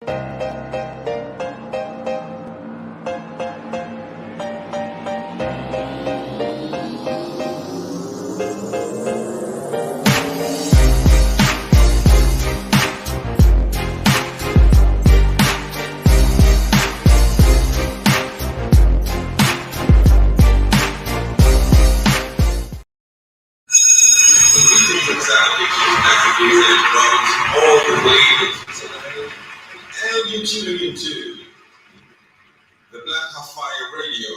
all the way and you're tuning into the Black Fire Radio,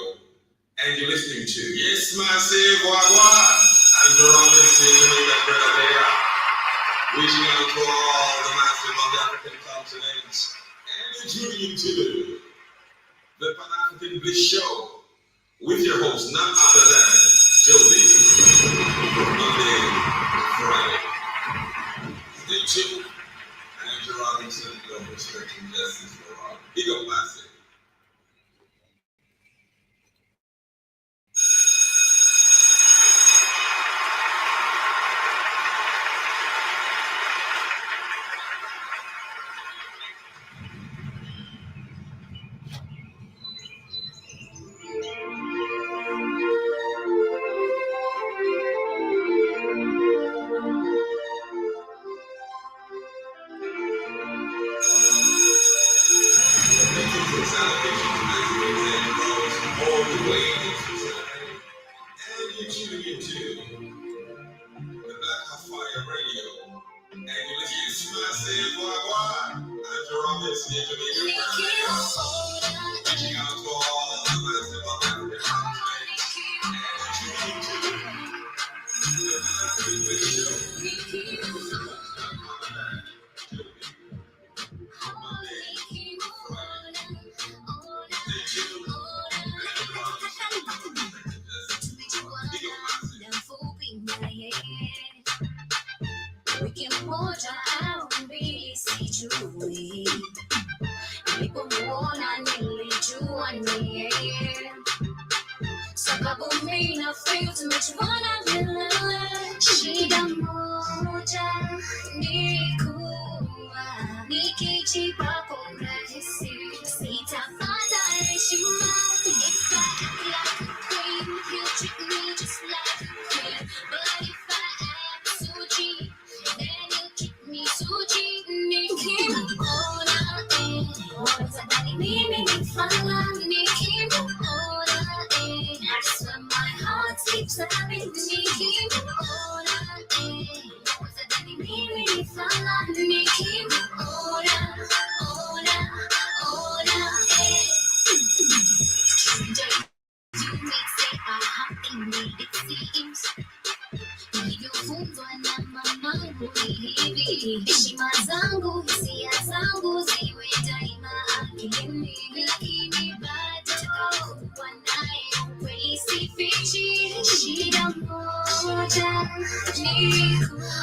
and you're listening to Yes Massive Wagwan. I'm Jerome there, reaching out to all the massive on the African continent, and you're tuning into the Pan-African Bliss Show with your host, none other than Joby, Nondin, Friday. Stay tuned. Andrew Robinson, no restricting justice for all. Big up, massive. All the way into Saturday, and you're tuning into the Black Fire Radio, and you're listening to Massive Wagwan. Andrew Robinson, here to make your reaching out to all the massive on African continent, and you're tuning into the Pan-African Bliss Show. Moja au mbili sijui, nilipomuona nilijua ni yeye, sababu mimi na feel tumechuana milele. Shida moja nilikuwa nikijipa kwa urahisi, sitapata heshima. If I act like a queen, he'll treat me just like a queen. But if I act so cheap, then he'll treat me so cheap. Nikimuona watadhani mimi ni fala. Nikimuona I swear my heart skips a beat. Nikimuona watadhani mimi ni fala. Nikimuona you may say indeed it seems. Nilivyofundwa na mamangu ni hivi, heshima zangu, hisia zangu ziwe daima akilini, lakini bado kuwa naye ukweli sifichi. Shida moja nilikuwa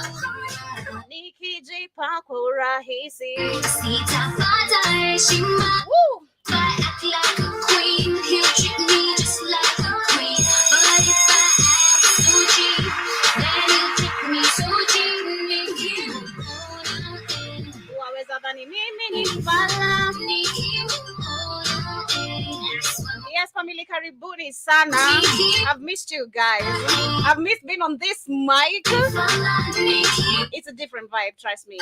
nikijipa kwa urahisi, sitapata heshima. If I act like a queen, he'll treat me just like a queen. But if I act so cheap, then he'll treat me so cheap. Waweza dhani mimi ni fala. Yes, family, karibuni sana. I've missed you guys. I've missed being on this mic. It's a different vibe, trust me.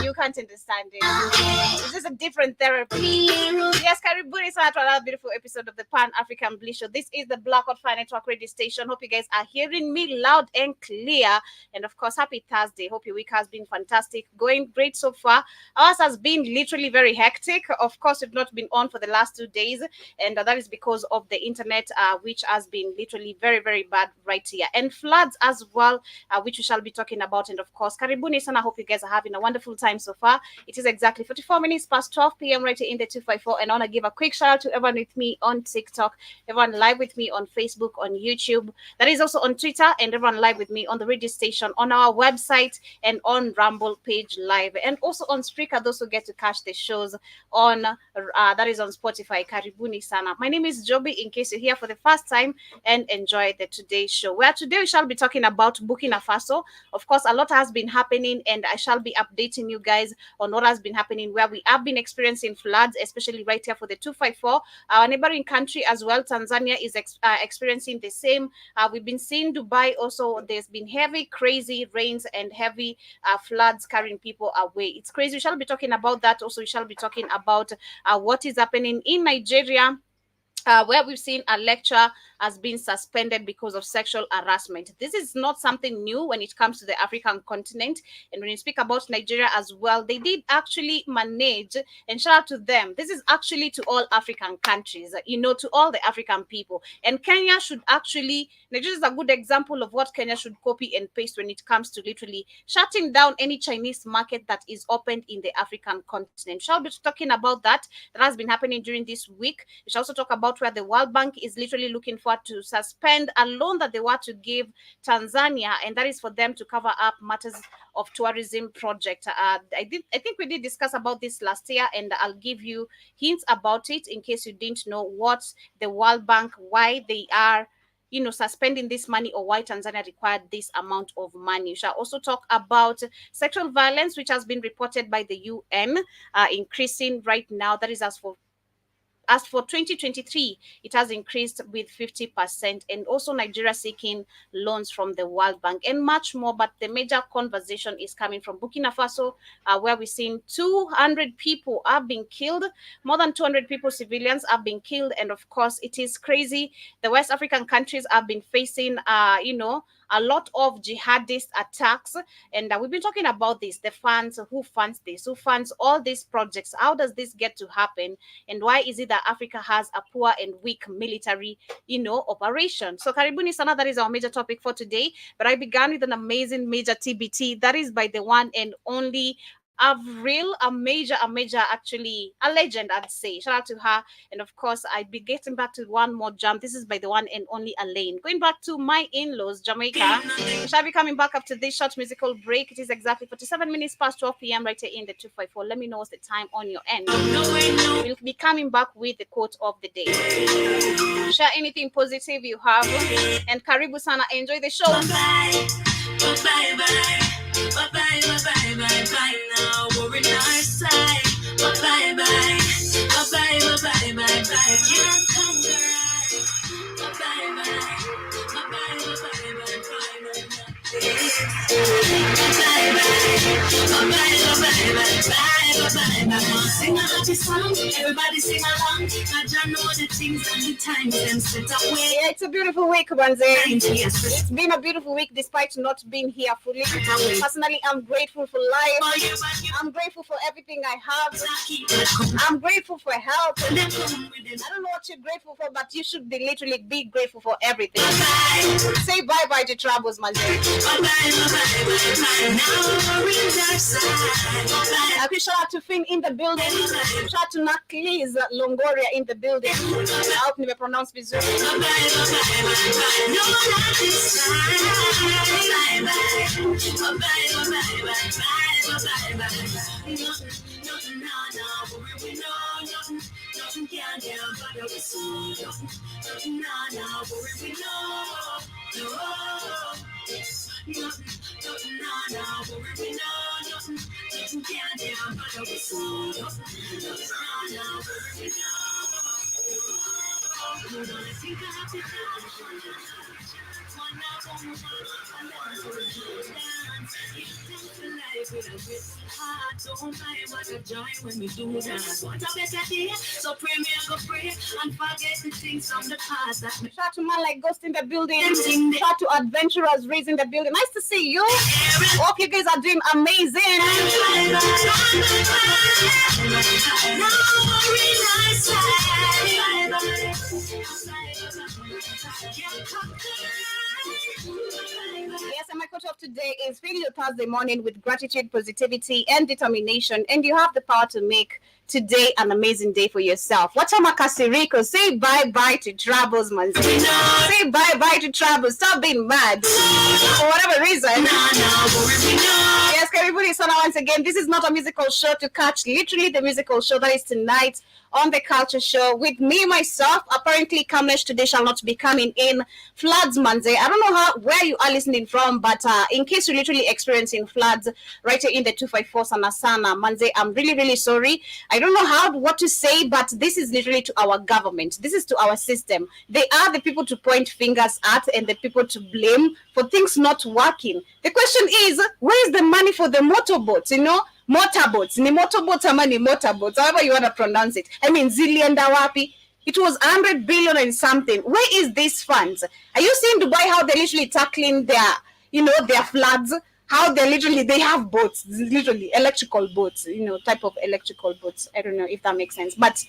You can't understand it. It's just a different therapy. Yes, karibuni sana to another beautiful episode of the Pan-African Bliss Show. This is the Black Fire Network radio station. Hope you guys are hearing me loud and clear. And of course, happy Thursday. Hope your week has been fantastic. Going great so far. Ours has been literally very hectic. Of course, we've not been on for the last 2 days. And that is because of the internet, which has been literally very, very bad right here. And floods as well, which we shall be talking about. And of course, karibuni sana. I hope you guys are having a wonderful time so far. It is exactly 44 minutes past 12 p.m. right here in the 254. And I want to give a quick shout out to everyone with me on TikTok, everyone live with me on Facebook, on YouTube. That is also on Twitter, and everyone live with me on the radio station, on our website, and on Rumble page live. And also on Spreaker, those who get to catch the shows on, that is on Spotify. Karibuni sana. My name name is Joby, in case you're here for the first time, and enjoy the today's show. Where today we shall be talking about Burkina Faso. Of course, a lot has been happening, and I shall be updating you guys on what has been happening, where we have been experiencing floods, especially right here for the 254. Our neighboring country as well, Tanzania, is experiencing the same. We've been seeing Dubai also. There's been heavy, crazy rains and heavy floods carrying people away. It's crazy. We shall be talking about that. Also, we shall be talking about what is happening in Nigeria, where we've seen a lecturer has been suspended because of sexual harassment. This is not something new when it comes to the African continent. And when you speak about Nigeria as well, they did actually manage, and shout out to them. This is actually to all African countries, to all the African people. And Kenya should actually, Nigeria is a good example of what Kenya should copy and paste when it comes to literally shutting down any Chinese market that is opened in the African continent. Shall be talking about that has been happening during this week. We shall also talk about where the World Bank is literally looking for to suspend a loan that they were to give Tanzania, and that is for them to cover up matters of tourism project. I think we did discuss about this last year, and I'll give you hints about it in case you didn't know what the World Bank, why they are suspending this money, or why Tanzania required this amount of money. We shall also talk about sexual violence, which has been reported by the UN, increasing right now. That is as for 2023, it has increased with 50%, and also Nigeria seeking loans from the World Bank and much more. But the major conversation is coming from Burkina Faso, where we're seeing 200 people have been killed, more than 200 people, civilians, have been killed. And of course, it is crazy. The West African countries have been facing, a lot of jihadist attacks. And we've been talking about this, the funds, who funds this, who funds all these projects, how does this get to happen, and why is it that Africa has a poor and weak military, operation. So karibuni sana, that is our major topic for today. But I began with an amazing major TBT, that is by the one and only a major, actually, a legend, I'd say. Shout out to her. And of course, I'd be getting back to one more jam. This is by the one and only Elaine. Going back to my in-laws, Jamaica. We shall be coming back after this short musical break. It is exactly 47 minutes past 12 p.m. right here in the 254. Let me know what's the time on your end. We'll be coming back with the quote of the day. Share anything positive you have. And karibu sana. Enjoy the show. Bye bye bye. Bye bye bye bye bye bye now. We're in our side. Bye bye bye. Bye bye bye bye bye bye. Can't come back. Bye bye bye. Bye bye bye bye bye bye. Bye bye. Sing a happy song, everybody sing along. I don't know the things and the times and set away. Yeah, it's a beautiful week, Banze. It's been a beautiful week despite not being here fully. Personally, I'm grateful for life. I'm grateful for everything I have. I'm grateful for help. I don't know what you're grateful for, but you should literally be grateful for everything. Say bye-bye to troubles, Manze. Shout out to Finn in the building. Shout out to Nakliz Longoria in the building. I hope you may pronounce vizuri. Don't mind what a joy when we do that. Want a better day, so pray me and go pray and forget the things from the past. That Shout out to man like Ghost in the building. Shout out to adventurers raised in the building. Nice to see you. Hope you guys are doing amazing. Yes, and my quote of today is feeling your Thursday morning with gratitude, positivity, and determination, and you have the power to make today an amazing day for yourself. Wachama Kasiriko, say bye-bye to troubles, man. Say bye-bye to troubles. Stop being mad for whatever reason. Yes, everybody, so now once again, this is not a musical show to catch. Literally the musical show that is tonight on the Culture Show with me, myself. Apparently, Kamlesh today shall not be coming in. Floods, Manze. I don't know where you are listening from, but in case you're literally experiencing floods right here in the 254 Sana, Manze, I'm really, really sorry. I don't know what to say, but this is literally to our government. This is to our system. They are the people to point fingers at and the people to blame for things not working. The question is, where is the money for the motorboats, motorboats, ni motorboats ama ni motorboats, however you want to pronounce it. I mean, zilienda wapi? It was 100 billion and something. Where is these funds? Are you seeing Dubai, how they're literally tackling their floods? How they have boats, literally electrical boats, type of electrical boats. I don't know if that makes sense. But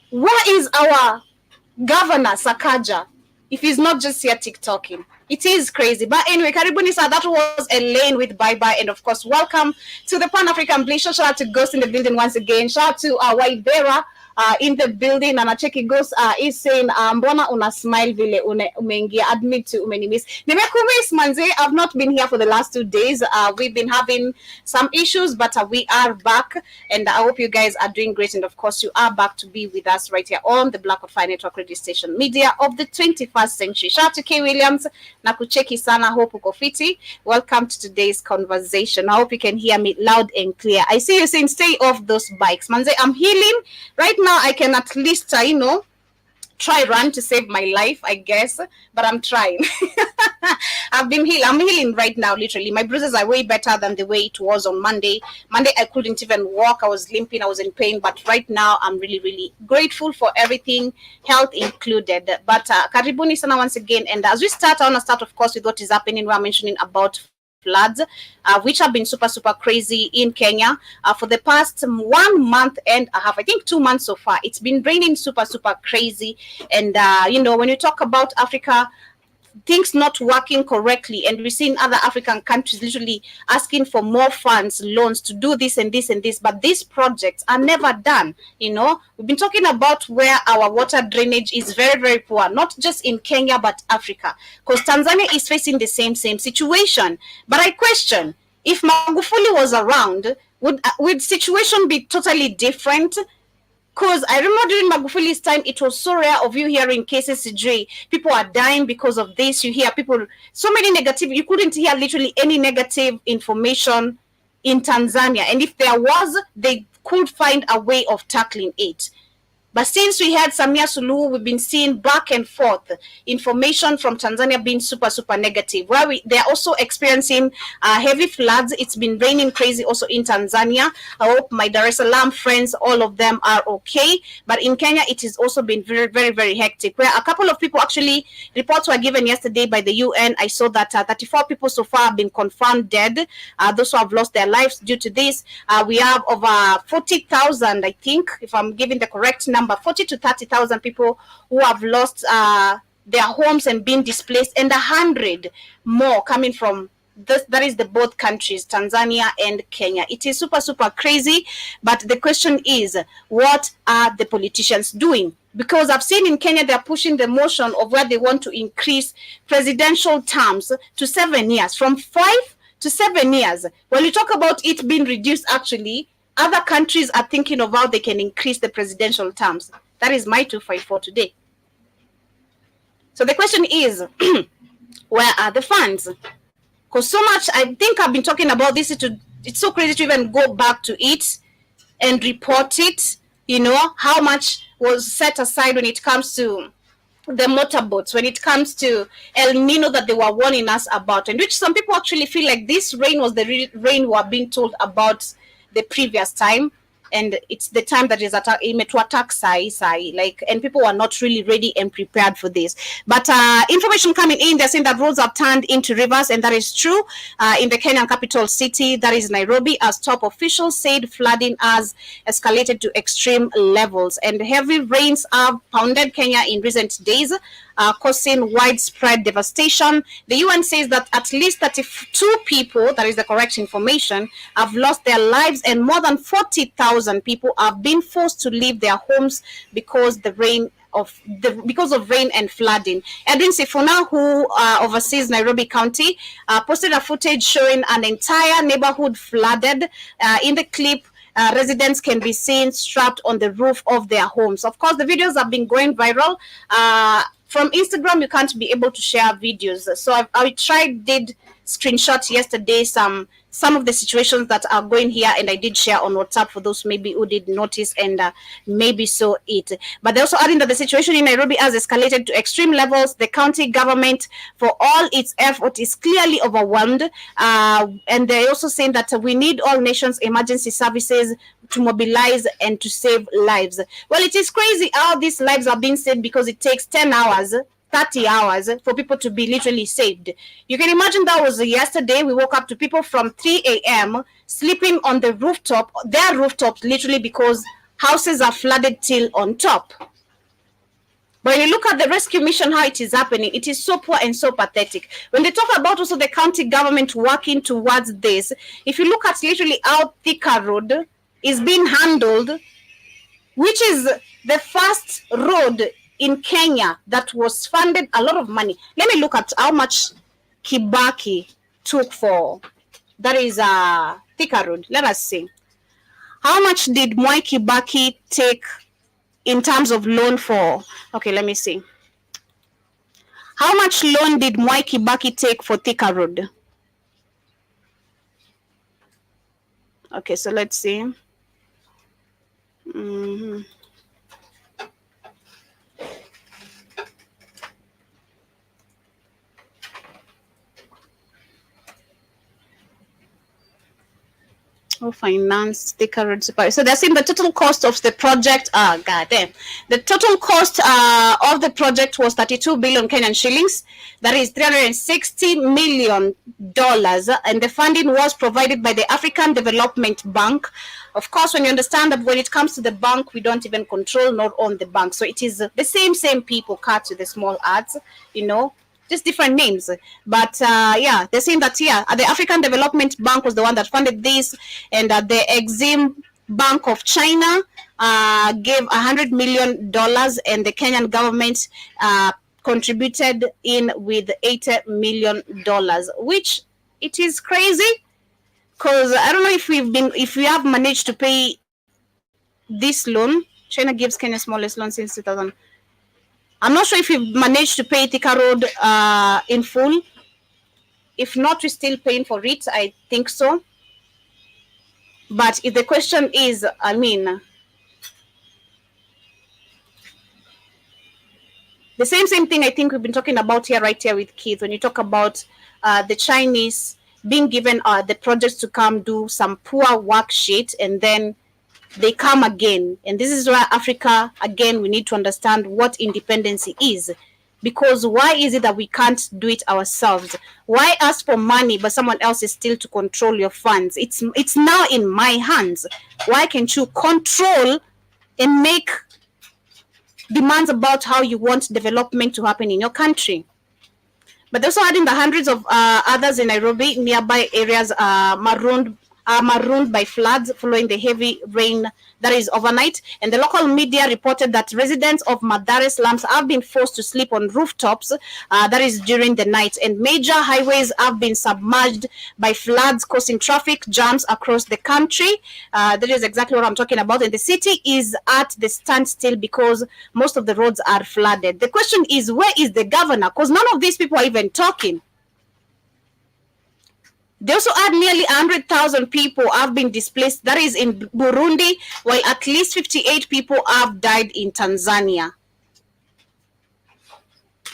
where is our governor, Sakaja, if he's not just here TikToking? It is crazy. But anyway, Karibuni, sir, that was a lane with bye-bye. And of course, welcome to the Pan-African Bliss Show. Shout out to Ghost in the building once again. Shout out to Waibera in the building. And Acheki Ghost is saying, mbona una smile vile umeingia, admit to umenimis. Nimekumiss, manze. I've not been here for the last 2 days. We've been having some issues, but we are back. And I hope you guys are doing great. And of course, you are back to be with us right here on the Black Fire Network Radio Station Media of the 21st century. Shout out to K. Williams. Nakucheki sana, hope uko fiti. Welcome to today's conversation. I hope you can hear me loud and clear. I see you saying stay off those bikes. Manze, I'm healing. Right now, I can at least, try run to save my life, I guess. But I'm trying. I'm healing right now, literally. My bruises are way better than the way it was on Monday. Monday, I couldn't even walk. I was limping. I was in pain. But right now, I'm really, really grateful for everything, health included. But karibuni sana once again. And as we start, I want to start, of course, with what is happening. We're mentioning about floods, which have been super, super crazy in Kenya for the past 1 month and a half. I think 2 months so far. It's been raining super, super crazy. And, when you talk about Africa, things not working correctly, and we see in other African countries literally asking for more funds, loans to do this and this and this, but these projects are never done. We've been talking about where our water drainage is very, very poor, not just in Kenya but Africa, because Tanzania is facing the same situation. But I question, if Magufuli was around, would situation be totally different? Because I remember during Magufuli's time, it was so rare of you hearing cases, people are dying because of this. You hear people, so many negative, you couldn't hear literally any negative information in Tanzania. And if there was, they could find a way of tackling it. But since we had Samia Suluhu, we've been seeing back and forth information from Tanzania being super, super negative. Where they're also experiencing heavy floods. It's been raining crazy also in Tanzania. I hope my Dar es Salaam friends, all of them are okay. But in Kenya, it has also been very, very, very hectic. Where a couple of people actually, reports were given yesterday by the UN. I saw that 34 people so far have been confirmed dead. Those who have lost their lives due to this. We have over 40,000, I think, if I'm giving the correct number, 40 to 30,000 people who have lost their homes and been displaced, and 100 more coming from that is the both countries, Tanzania and Kenya. It is super, super crazy. But the question is, what are the politicians doing? Because I've seen in Kenya, they're pushing the motion of where they want to increase presidential terms to 7 years, from 5 to 7 years. When you talk about it being reduced, actually, other countries are thinking of how they can increase the presidential terms. That is my 254 today. So the question is, where are the funds? Because so much, I think I've been talking about this, it's so crazy to even go back to it and report it, how much was set aside when it comes to the motorboats, when it comes to El Nino that they were warning us about, and which some people actually feel like this rain was the rain we were being told about the previous time, and it's the time that is attack sai, and people were not really ready and prepared for this. But information coming in, they're saying that roads have turned into rivers, and that is true. In the Kenyan capital city, that is Nairobi, as top officials said, flooding has escalated to extreme levels, and heavy rains have pounded Kenya in recent days. causing widespread devastation. The UN says that at least 32 people, that is the correct information, have lost their lives, and more than 40,000 people have been forced to leave their homes because because of rain and flooding. Edwin Sifuna, who oversees Nairobi County, posted a footage showing an entire neighborhood flooded. In the clip, residents can be seen strapped on the roof of their homes. Of course, the videos have been going viral. From Instagram, you can't be able to share videos. So I did screenshot yesterday some of the situations that are going here, and I did share on WhatsApp for those maybe who did notice and maybe saw it. But they're also adding that the situation in Nairobi has escalated to extreme levels. The county government, for all its effort, is clearly overwhelmed. And they're also saying that we need all nations' emergency services to mobilize and to save lives. Well, it is crazy how these lives are being saved, because it takes 10 hours, 30 hours for people to be literally saved. You can imagine that was yesterday. We woke up to people from 3 a.m. sleeping on the rooftop, their rooftops, literally because houses are flooded till on top. But when you look at the rescue mission, how it is happening, it is so poor and so pathetic. When they talk about also the county government working towards this, if you look at literally how Thika Road is being handled, which is the first road in Kenya that was funded a lot of money. Let me look at how much Kibaki took for, that is Thika Road. Let us see. How much did Mwai Kibaki take in terms of loan for? Okay, let me see. How much loan did Mwai Kibaki take for Thika Road? Okay, so let's see. Finance Thika Road Super. So they're saying the total cost of the project. The total cost of the project was 32 billion Kenyan shillings. That is $360 million, and the funding was provided by the African Development Bank. Of course, when you understand that when it comes to the bank, we don't even control nor own the bank. So it is the same people cut with the small ads, just different names. But yeah, they're saying that the African Development Bank was the one that funded this, and the Exim Bank of China gave $100 million, and the Kenyan government contributed in with $80 million, which it is crazy, because I don't know if we have managed to pay this loan. China gives Kenya smallest loan since 2000. I'm not sure if we've managed to pay Thika Road in full. If not, we're still paying for it. I think so. But if the question is, the same thing I think we've been talking about right here with Keith, when you talk about the Chinese being given the projects to come do some poor worksheet, and then they come again. And this is where Africa, again, we need to understand what independence is. Because why is it that we can't do it ourselves? Why ask for money, but someone else is still to control your funds? It's now in my hands. Why can't you control and make demands about how you want development to happen in your country? But also adding the hundreds of others in Nairobi, nearby areas marooned by floods following the heavy rain that is overnight. And the local media reported that residents of Mathare slums have been forced to sleep on rooftops, that is during the night. And major highways have been submerged by floods, causing traffic jams across the country. That is exactly what I'm talking about. And the city is at the standstill because most of the roads are flooded. The question is, where is the governor? Because none of these people are even talking. They also add nearly 100,000 people have been displaced. That is in Burundi, while at least 58 people have died in Tanzania.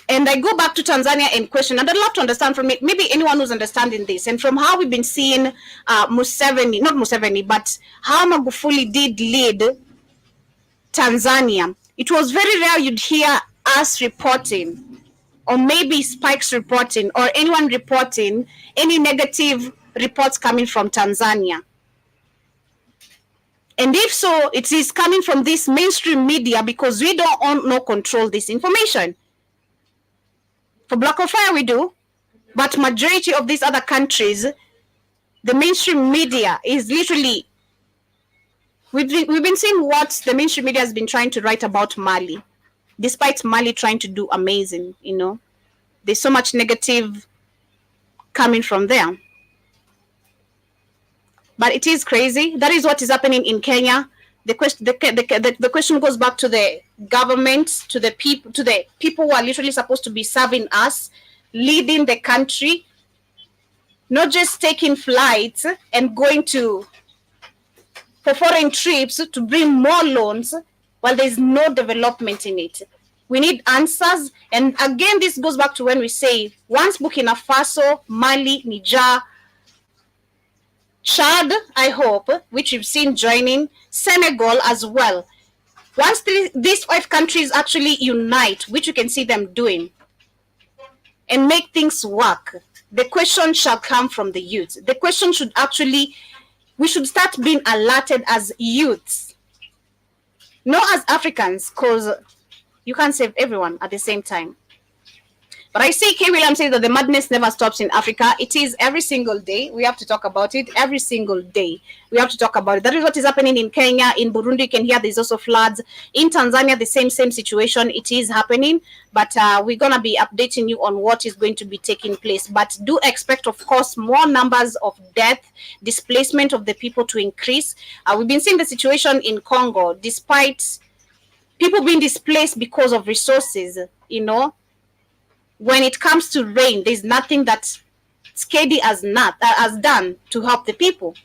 And I go back to Tanzania and question, and I'd love to understand from it, maybe anyone who's understanding this, and from how we've been seeing Museveni, not Museveni, but how Magufuli did lead Tanzania. It was very rare you'd hear us reporting, or maybe Spike's reporting, or anyone reporting any negative reports coming from Tanzania. And if so, it is coming from this mainstream media, because we don't own nor control this information. For Black of Fire, we do. But majority of these other countries, the mainstream media is literally... We've been seeing what the mainstream media has been trying to write about Mali, despite Mali trying to do amazing, you know. There's so much negative coming from there. But it is crazy. That is what is happening in Kenya. The question goes back to the government, to the people who are literally supposed to be serving us, leading the country, not just taking flights and going for foreign trips to bring more loans while there's no development in it. We need answers. And again, this goes back to when we say, once Burkina Faso, Mali, Niger, Chad, I hope, which we've seen joining, Senegal as well. Once these 5 countries actually unite, which you can see them doing, and make things work, the question shall come from the youth. The question should actually, we should start being alerted as youths, not as Africans, because you can't save everyone at the same time. But I see K. William says that the madness never stops in Africa. It is every single day. We have to talk about it. Every single day. We have to talk about it. That is what is happening in Kenya. In Burundi, you can hear there's also floods. In Tanzania, the same situation. It is happening. But we're going to be updating you on what is going to be taking place. But do expect, of course, more numbers of death, displacement of the people to increase. We've been seeing the situation in Congo, despite people being displaced because of resources, you know. When it comes to rain, there's nothing that Skady has done to help the people.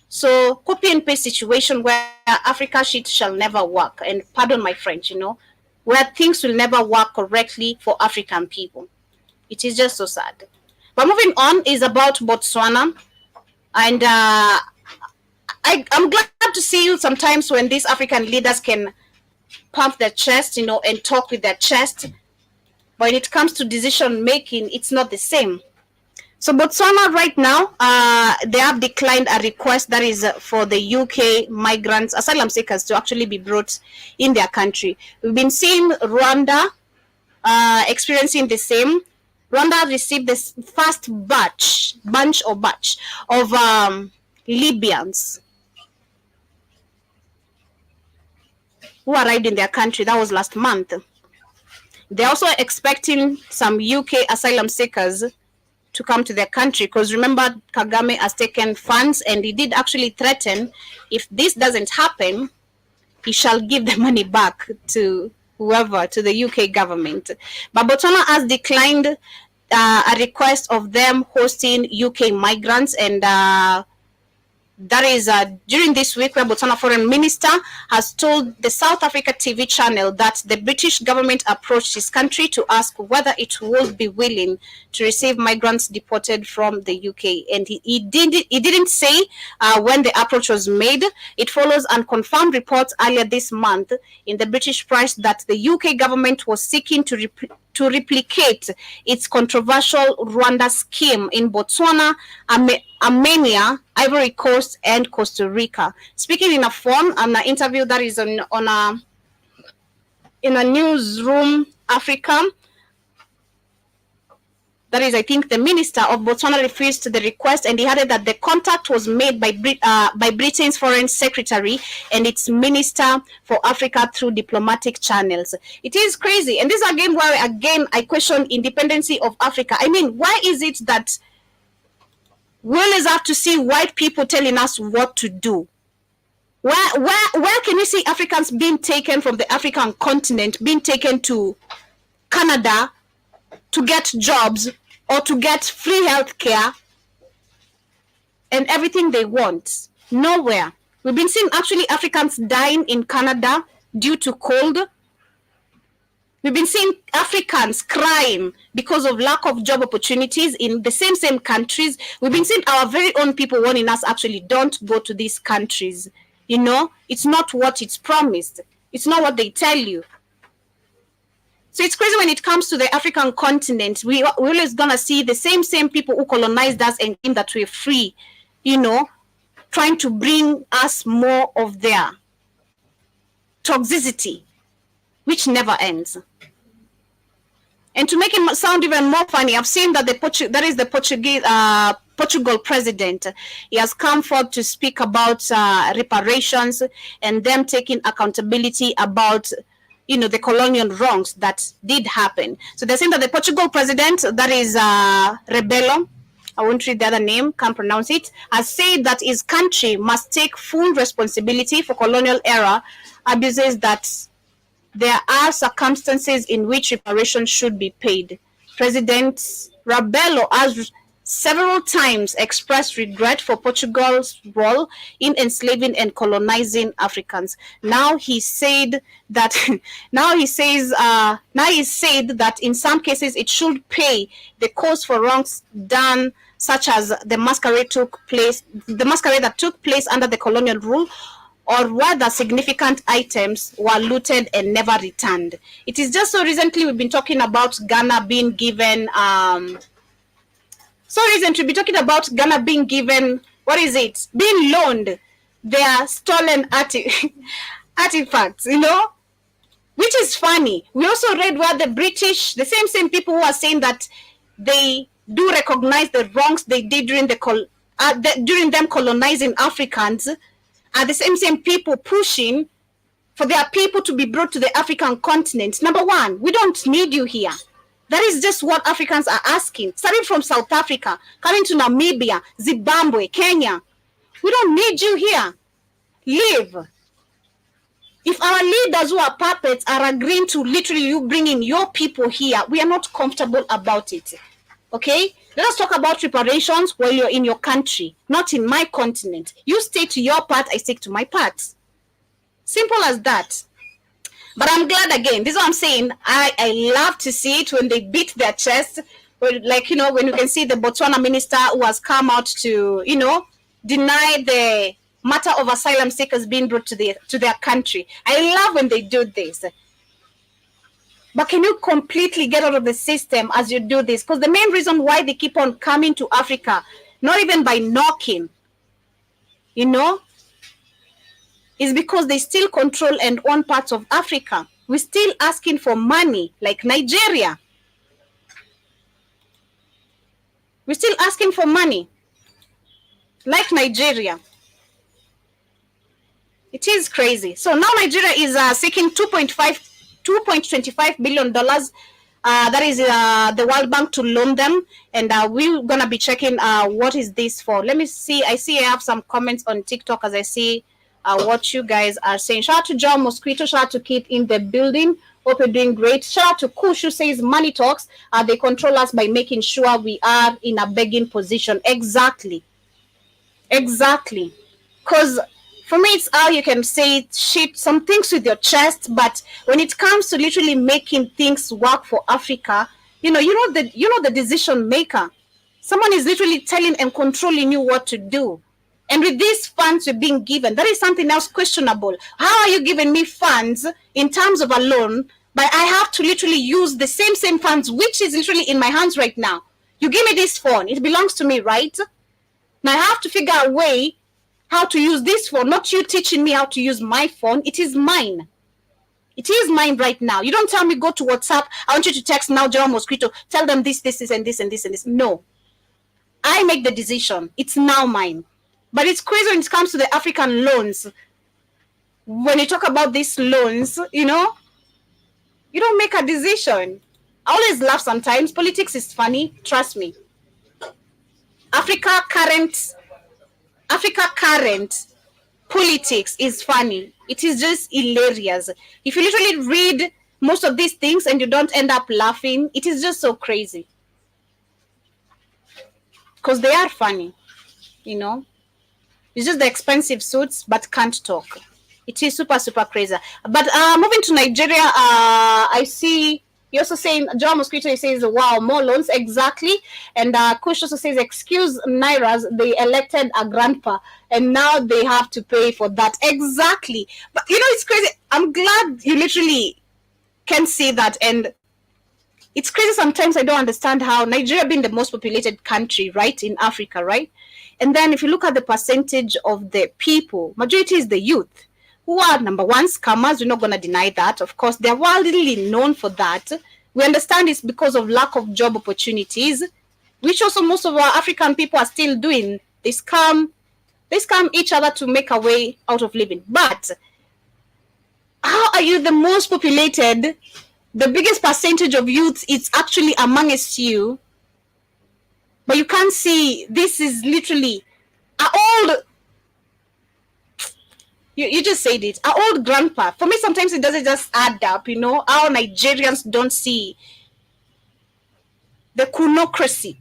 So copy and paste situation where Africa shit shall never work. And pardon my French, you know, where things will never work correctly for African people. It is just so sad. But moving on is about Botswana. And I'm glad to see you sometimes when these African leaders can pump their chest, you know, and talk with their chest. When it comes to decision making, it's not the same. So Botswana right now, they have declined a request that is for the UK migrants, asylum seekers, to actually be brought in their country. We've been seeing Rwanda experiencing the same. Rwanda received this first batch of Libyans who arrived in their country. That was last month. They're also expecting some UK asylum seekers to come to their country, because remember, Kagame has taken funds and he did actually threaten, if this doesn't happen, he shall give the money back to whoever, to the UK government. But Botswana has declined a request of them hosting UK migrants, and that is during this week where Botswana Foreign Minister has told the South Africa TV channel that the British government approached his country to ask whether it would be willing to receive migrants deported from the UK. And he didn't say when the approach was made. It follows unconfirmed reports earlier this month in the British press that the UK government was seeking to replicate its controversial Rwanda scheme in Botswana, Armenia, Ivory Coast, and Costa Rica. Speaking in a phone on an interview that is in a newsroom Africa, that is, I think, the minister of Botswana refused the request, and he added that the contact was made by Britain's foreign secretary and its minister for Africa through diplomatic channels. It is crazy, and this again where I question independency of Africa. I mean, why is it that we always have to see white people telling us what to do? Where can we see Africans being taken from the African continent, being taken to Canada to get jobs or to get free health care and everything they want? Nowhere. We've been seeing actually Africans dying in Canada due to cold. We've been seeing Africans crying because of lack of job opportunities in the same countries. We've been seeing our very own people warning us, actually, don't go to these countries. You know, it's not what it's promised. It's not what they tell you. So it's crazy when it comes to the African continent. We're always going to see the same people who colonized us and claim that we're free, you know, trying to bring us more of their toxicity, which never ends. And to make it sound even more funny, I've seen that the Portugal president. He has come forth to speak about reparations and them taking accountability about the colonial wrongs that did happen. So they're saying that the Portugal president, that is Rebelo, I won't read the other name, can't pronounce it, has said that his country must take full responsibility for colonial era abuses, that there are circumstances in which reparations should be paid. President Rebelo has several times expressed regret for Portugal's role in enslaving and colonizing Africans. Now he said that in some cases it should pay the cost for wrongs done, such as the masquerade that took place under the colonial rule, or whether significant items were looted and never returned. It is just so recently we've been talking about Ghana being given being loaned their stolen artifacts, which is funny. We also read where the British, the same people who are saying that they do recognize the wrongs they did during them colonizing Africans, are the same people pushing for their people to be brought to the African continent. Number one, we don't need you here. That is just what Africans are asking. Starting from South Africa, coming to Namibia, Zimbabwe, Kenya. We don't need you here. Leave. If our leaders who are puppets are agreeing to literally you bringing your people here, we are not comfortable about it. Okay? Let us talk about reparations while you're in your country, not in my continent. You stay to your part, I stick to my part. Simple as that. But I'm glad again. This is what I'm saying. I love to see it when they beat their chest. Like, when you can see the Botswana minister who has come out to, deny the matter of asylum seekers being brought to their country. I love when they do this. But can you completely get out of the system as you do this? Because the main reason why they keep on coming to Africa, not even by knocking, is because they still control and own parts of Africa. We're still asking for money, like Nigeria. We're still asking for money, like Nigeria. It is crazy. So now Nigeria is seeking $2.25 billion. That is the World Bank to loan them. And we're going to be checking what is this for. Let me see. I have some comments on TikTok as I see what you guys are saying. Shout out to John Mosquito. Shout out to Keith in the building. Hope you're doing great. Shout out to Kush, who says money talks. They control us by making sure we are in a begging position. Exactly. Because for me, it's how you can say some things with your chest, but when it comes to literally making things work for Africa, you're the decision maker. Someone is literally telling and controlling you what to do. And with these funds you're being given, that is something else questionable. How are you giving me funds in terms of a loan, but I have to literally use the same funds, which is literally in my hands right now? You give me this phone, it belongs to me, right? Now I have to figure out a way how to use this phone, not you teaching me how to use my phone. It is mine. It is mine right now. You don't tell me go to WhatsApp. I want you to text now, Jerome Mosquito. Tell them this, and this. No. I make the decision. It's now mine. But it's crazy when it comes to the African loans. When you talk about these loans, you don't make a decision. I always laugh sometimes. Politics is funny. Trust me. Africa current politics is funny. It is just hilarious. If you literally read most of these things and you don't end up laughing, it is just so crazy. Because they are funny, It's just the expensive suits, but can't talk. It is super, super crazy. But moving to Nigeria, I see you're also saying, John Mosquito, he says, wow, more loans, exactly. And Kush also says, excuse Nairas, they elected a grandpa, and now they have to pay for that. Exactly. But, it's crazy. I'm glad you literally can see that. And it's crazy sometimes. I don't understand how Nigeria being the most populated country, right, in Africa, right? And then if you look at the percentage of the people, majority is the youth, who are, number one, scammers. We're not going to deny that. Of course, they're widely known for that. We understand it's because of lack of job opportunities, which also most of our African people are still doing. They scam each other to make a way out of living. But how are you the most populated, the biggest percentage of youth is actually amongst you, but you can't see this is literally an old, you just said it, our old grandpa. For me, sometimes it doesn't just add up, Our Nigerians don't see the kunocracy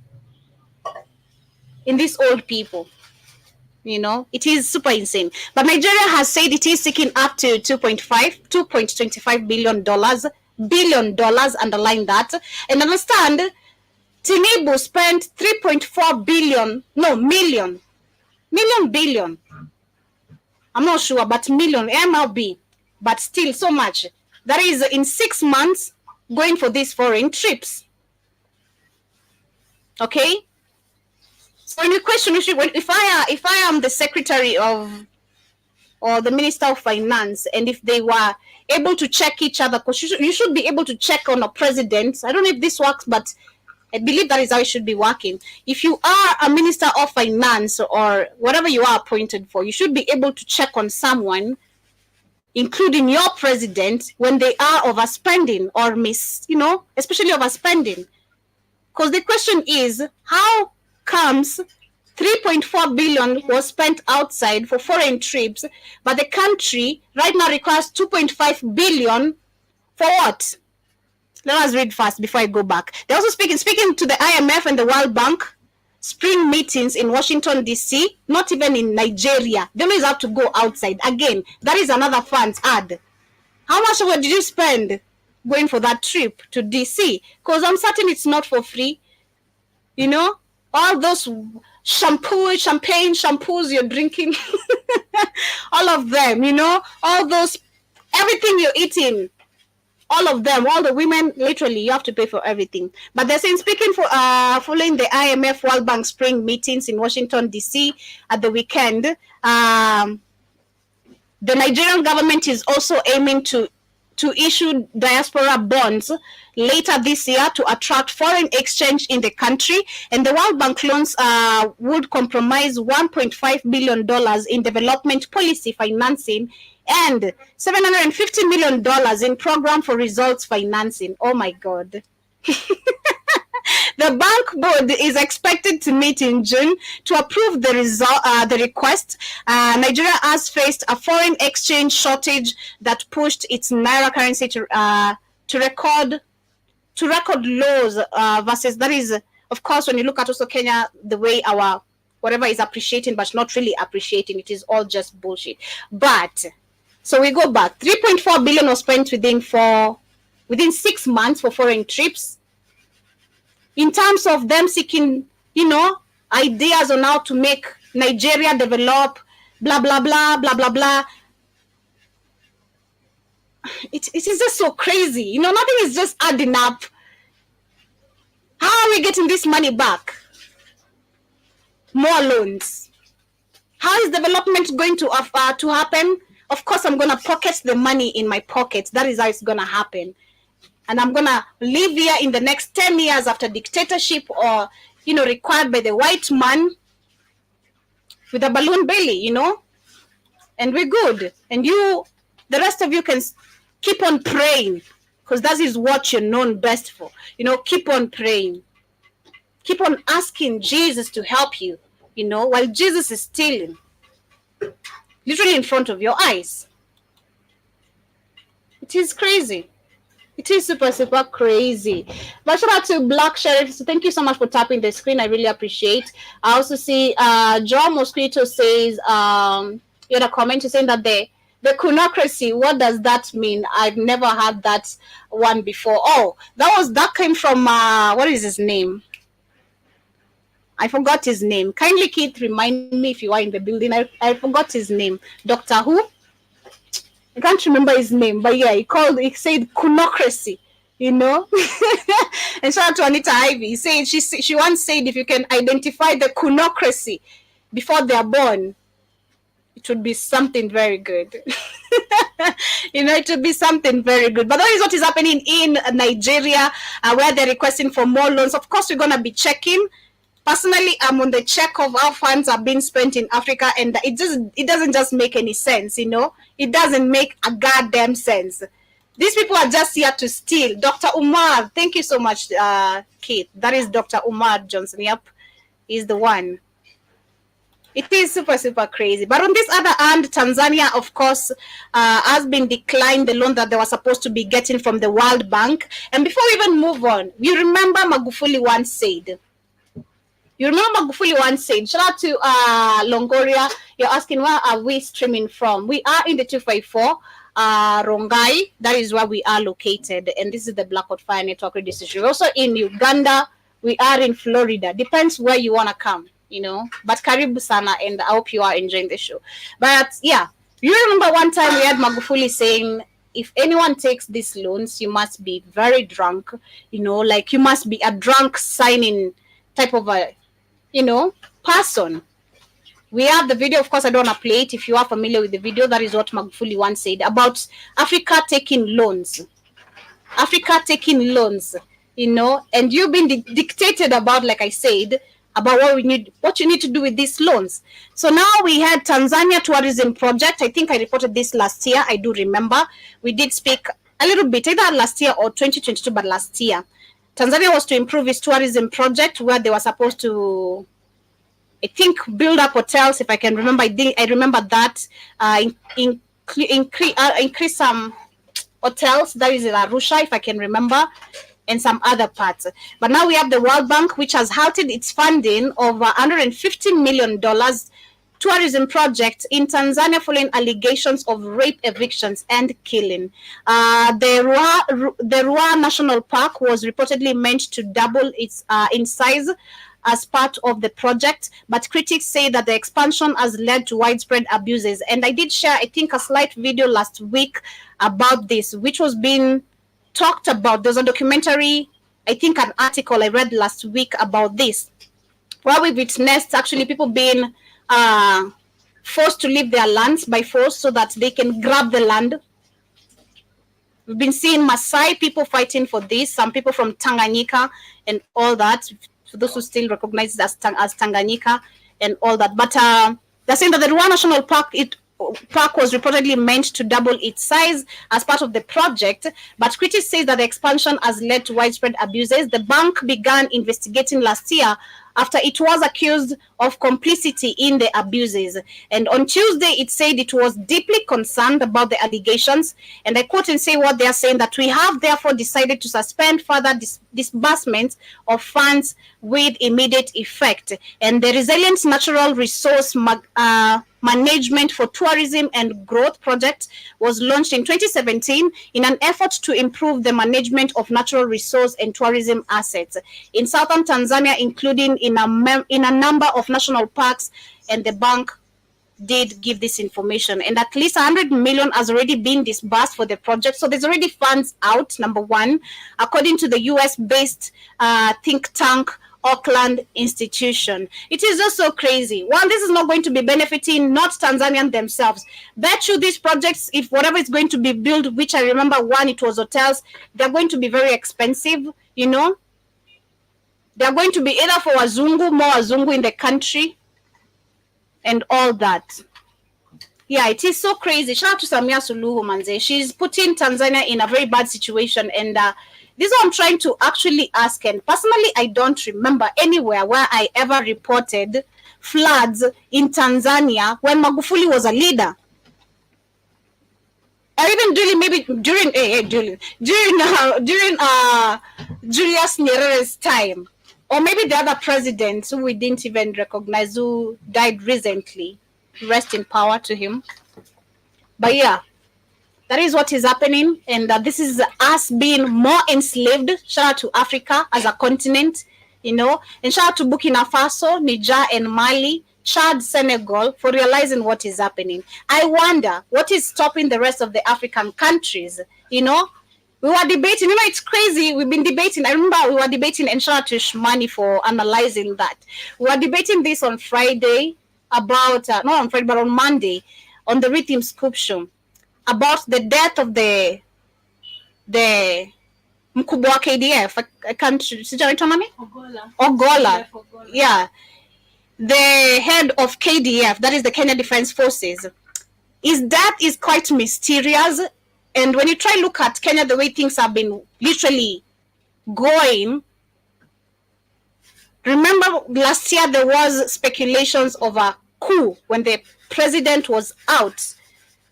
in these old people. It is super insane. But Nigeria has said it is seeking up to $2.25 billion, underline that. And understand, Tinubu spent 3.4 billion, no, million, billion. I'm not sure, but million, MLB, but still so much. That is in 6 months going for these foreign trips. Okay? So when you question, if I am the secretary of, or the minister of finance, and if they were able to check each other, because you should be able to check on a president. I don't know if this works, but I believe that is how it should be working. If you are a minister of finance or whatever you are appointed for, you should be able to check on someone, including your president, when they are overspending or especially overspending. Because the question is, how comes 3.4 billion was spent outside for foreign trips, but the country right now requires 2.5 billion for what? Let us read fast before I go back. They're also speaking to the IMF and the World Bank spring meetings in Washington, D.C., not even in Nigeria. They always have to go outside. Again, that is another funds add. How much did you spend going for that trip to D.C.? Because I'm certain it's not for free. All those champagne shampoos you're drinking, all of them, all those, everything you're eating, all of them, all the women, literally, you have to pay for everything. But they're saying, speaking for following the IMF World Bank spring meetings in Washington, D.C. at the weekend, the Nigerian government is also aiming to issue diaspora bonds later this year to attract foreign exchange in the country. And the World Bank loans would comprise $1.5 billion in development policy financing and $750 million in program for results financing. Oh my God. The bank board is expected to meet in June to approve the request. Nigeria has faced a foreign exchange shortage that pushed its naira currency to record lows versus, that is, of course, when you look at also Kenya, the way our whatever is appreciating but not really appreciating, it is all just bullshit. But so we go back. 3.4 billion was spent within 6 months for foreign trips. In terms of them seeking, ideas on how to make Nigeria develop, blah, blah, blah, blah, blah, blah. It is just so crazy. Nothing is just adding up. How are we getting this money back? More loans. How is development going to happen? Of course, I'm going to pocket the money in my pocket. That is how it's going to happen. And I'm going to live here in the next 10 years after dictatorship or, required by the white man with a balloon belly, and we're good. And the rest of you can keep on praying because that is what you're known best for. Keep on praying. Keep on asking Jesus to help you, while Jesus is stealing, literally in front of your eyes. It is crazy. It is super, super crazy. But shout out to Black Sheriff. So thank you so much for tapping the screen. I really appreciate. I also see Joe Mosquito says, you had a comment saying that the kunocracy, what does that mean? I've never had that one before. Oh, that came from, what is his name? I forgot his name. Kindly, Keith, remind me if you are in the building. I forgot his name. Doctor Who? I can't remember his name, but yeah, he said kunocracy, And shout out to Anita Ivy. He said she once said if you can identify the kunocracy before they are born, it would be something very good. It would be something very good. But that is what is happening in Nigeria, where they're requesting for more loans. Of course, we're going to be checking. Personally, I'm on the check of how funds are being spent in Africa, and it doesn't just make any sense. It doesn't make a goddamn sense. These people are just here to steal. Dr. Umar, thank you so much, Kate. That is Dr. Umar Johnson. Yep, he's the one. It is super, super crazy. But on this other hand, Tanzania, of course, has been declined the loan that they were supposed to be getting from the World Bank. And before we even move on, you remember Magufuli once said, shout out to Longoria, you're asking, where are we streaming from? We are in the 254, Rongai, that is where we are located. And this is the Blackout Fire Network Radio Station. We're also in Uganda, we are in Florida. Depends where you want to come. But Karibu Sana, and I hope you are enjoying the show. But yeah, you remember one time we had Magufuli saying, if anyone takes these loans, you must be very drunk, like you must be a drunk signing type of a, person. We have the video, of course, I don't want to play it. If you are familiar with the video, that is what Magufuli once said about Africa taking loans. And you've been dictated about, like I said, about what you need to do with these loans. So now we had Tanzania tourism project. I think I reported this last year. I do remember. We did speak a little bit, either last year or 2022, but last year. Tanzania was to improve its tourism project where they were supposed to, I think, build up hotels, if I can remember. I remember that, increase some hotels, that is in Arusha, if I can remember, and some other parts. But now we have the World Bank, which has halted its funding of $150 million tourism project in Tanzania following allegations of rape, evictions, and killing. The Ruaha National Park was reportedly meant to double its in size as part of the project, but critics say that the expansion has led to widespread abuses. And I did share, I think, a slight video last week about this, which was being talked about. There's a documentary, I think an article I read last week about this, where we witnessed actually people being forced to leave their lands by force so that they can grab the land. We've been seeing Maasai people fighting for this, some people from Tanganyika and all that, for those who still recognize it as Tanganyika and all that. But they're saying that the Ruaha National Park was reportedly meant to double its size as part of the project, but critics say that the expansion has led to widespread abuses. The bank began investigating last year after it was accused of complicity in the abuses. And on Tuesday, it said it was deeply concerned about the allegations. And I quote and say what they are saying, that we have therefore decided to suspend further disbursement of funds with immediate effect. And the Resilient Natural Resource Management for Tourism and Growth project was launched in 2017 in an effort to improve the management of natural resource and tourism assets in southern Tanzania, including in a number of national parks. And the bank did give this information, and at least 100 million has already been disbursed for the project. So there's already funds out, number one, according to the US-based think tank Auckland Institution. It is just so crazy. One, this is not going to be benefiting not Tanzanian themselves. Bet you these projects, if whatever is going to be built, which I remember one, it was hotels, they're going to be very expensive, They're going to be either for more Wazungu in the country and all that. Yeah, it is so crazy. Shout out to Samia Suluhu Manze. She's putting Tanzania in a very bad situation, and this is what I'm trying to actually ask. And personally, I don't remember anywhere where I ever reported floods in Tanzania when Magufuli was a leader. Or even during Julius Nyerere's time, or maybe the other presidents who we didn't even recognize who died recently. Rest in power to him. But yeah, that is what is happening, and this is us being more enslaved. Shout out to Africa as a continent, and shout out to Burkina Faso, Niger, and Mali, Chad, Senegal, for realizing what is happening. I wonder what is stopping the rest of the African countries. We were debating, it's crazy. We've been debating. I remember we were debating, and shout out to Shmani for analyzing that. We were debating this on Friday about, not on Friday, but on Monday, on the Rhythm Scoop show, about the death of the mkubwa wa KDF. I can't. Ogola. Yeah, the head of KDF, that is the Kenya Defense Forces. His death is quite mysterious, and when you try to look at Kenya, the way things have been literally going. Remember last year there was speculations of a coup when the president was out.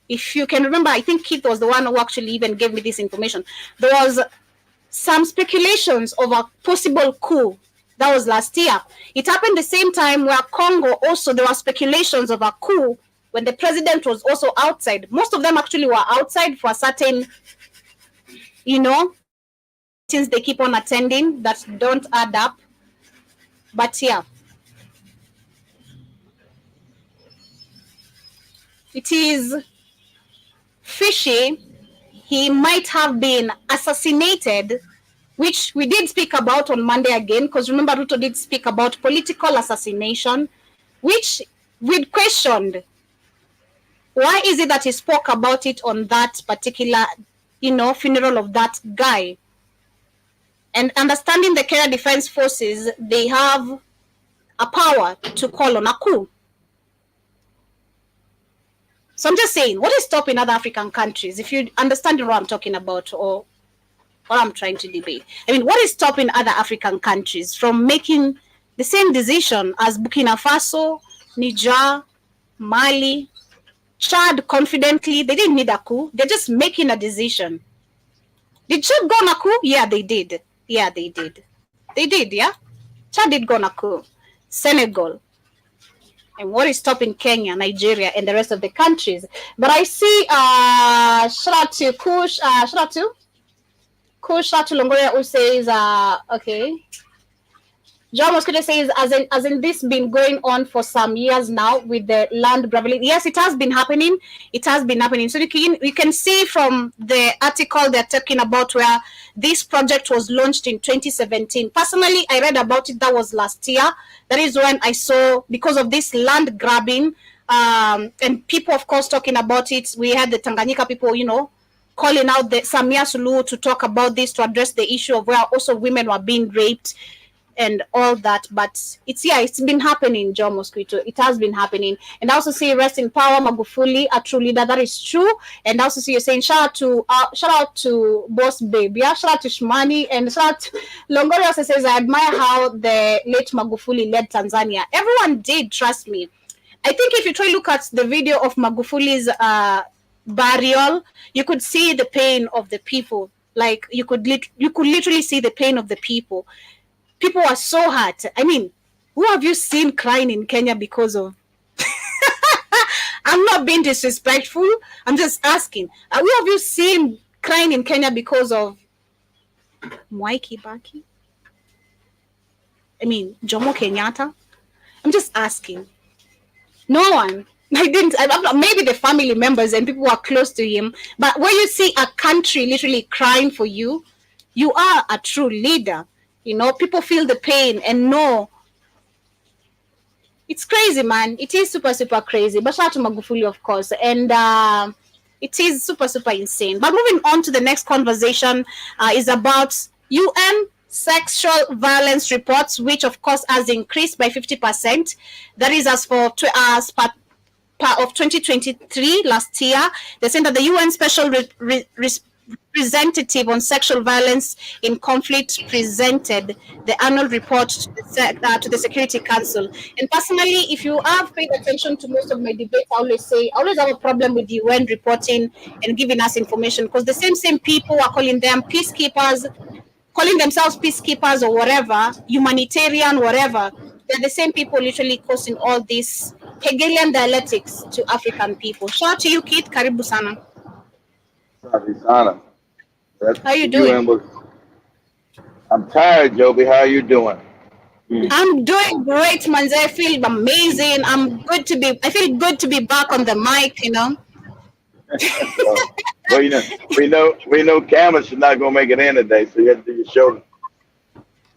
If you can remember, I think Keith was the one who actually even gave me this information. There was some speculations of a possible coup. That was last year. It happened the same time where Congo also, there were speculations of a coup when the president was also outside. Most of them actually were outside for a certain, since they keep on attending that don't add up. But yeah, it is fishy. He might have been assassinated, which we did speak about on Monday again, because remember Ruto did speak about political assassination, which we'd questioned. Why is it that he spoke about it on that particular, funeral of that guy? And understanding the Kenya Defense Forces, they have a power to call on a coup. So I'm just saying, what is stopping other African countries? If you understand what I'm talking about or what I'm trying to debate. I mean, what is stopping other African countries from making the same decision as Burkina Faso, Niger, Mali, Chad confidently? They didn't need a coup. They're just making a decision. Did Chad go on a coup? Yeah, they did. Yeah, they did. They did, yeah? Chad did go on a coup. Senegal. And what is stopping Kenya, Nigeria, and the rest of the countries? But I see, shout out to Kush, shout out to Longoria, who says, okay. John Mosquito says, as in this been going on for some years now with the land grabbing. Yes, it has been happening. It has been happening. So you can see from the article they're talking about where this project was launched in 2017. Personally, I read about it. That was last year. That is when I saw, because of this land grabbing, and people, of course, talking about it. We had the Tanganyika people, calling out the Samia Suluhu to talk about this, to address the issue of where also women were being raped and all that. But it's been happening, John Mosquito. It has been happening. And I also see rest in power, Magufuli, a true leader. That is true. And I also see you saying shout out to Boss Baby, shout out to Shmani, and shout out to Longoria also says, I admire how the late Magufuli led Tanzania. Everyone did, trust me. I think if you try to look at the video of Magufuli's burial, you could see the pain of the people. Like you could literally see the pain of the people. People are so hurt. I mean, who have you seen crying in Kenya because of? I'm not being disrespectful. I'm just asking. Who have you seen crying in Kenya because of Mwai Kibaki? I mean, Jomo Kenyatta? I'm just asking. No one. Maybe the family members and people who are close to him. But when you see a country literally crying for you, you are a true leader. People feel the pain and know. It's crazy, man. It is super, super crazy. But shout out to Magufuli, of course. And it is super, super insane. But moving on to the next conversation is about UN sexual violence reports, which, of course, has increased by 50%. That is as per of 2023 last year. They said that the UN Special Representative on Sexual Violence in Conflict presented the annual report to the Security Council. And personally, if you have paid attention to most of my debates, I always have a problem with the UN reporting and giving us information, because the same people are calling them peacekeepers, calling themselves peacekeepers or whatever, humanitarian, whatever. They're the same people literally causing all this Hegelian dialectics to African people. Shout out to you, Keith. Karibu sana. How you doing? I'm tired, Joby. How you doing? I'm doing great, Manze. I feel amazing. I feel good to be back on the mic, Well, we know Cameron's not gonna make it in today, so you have to do your show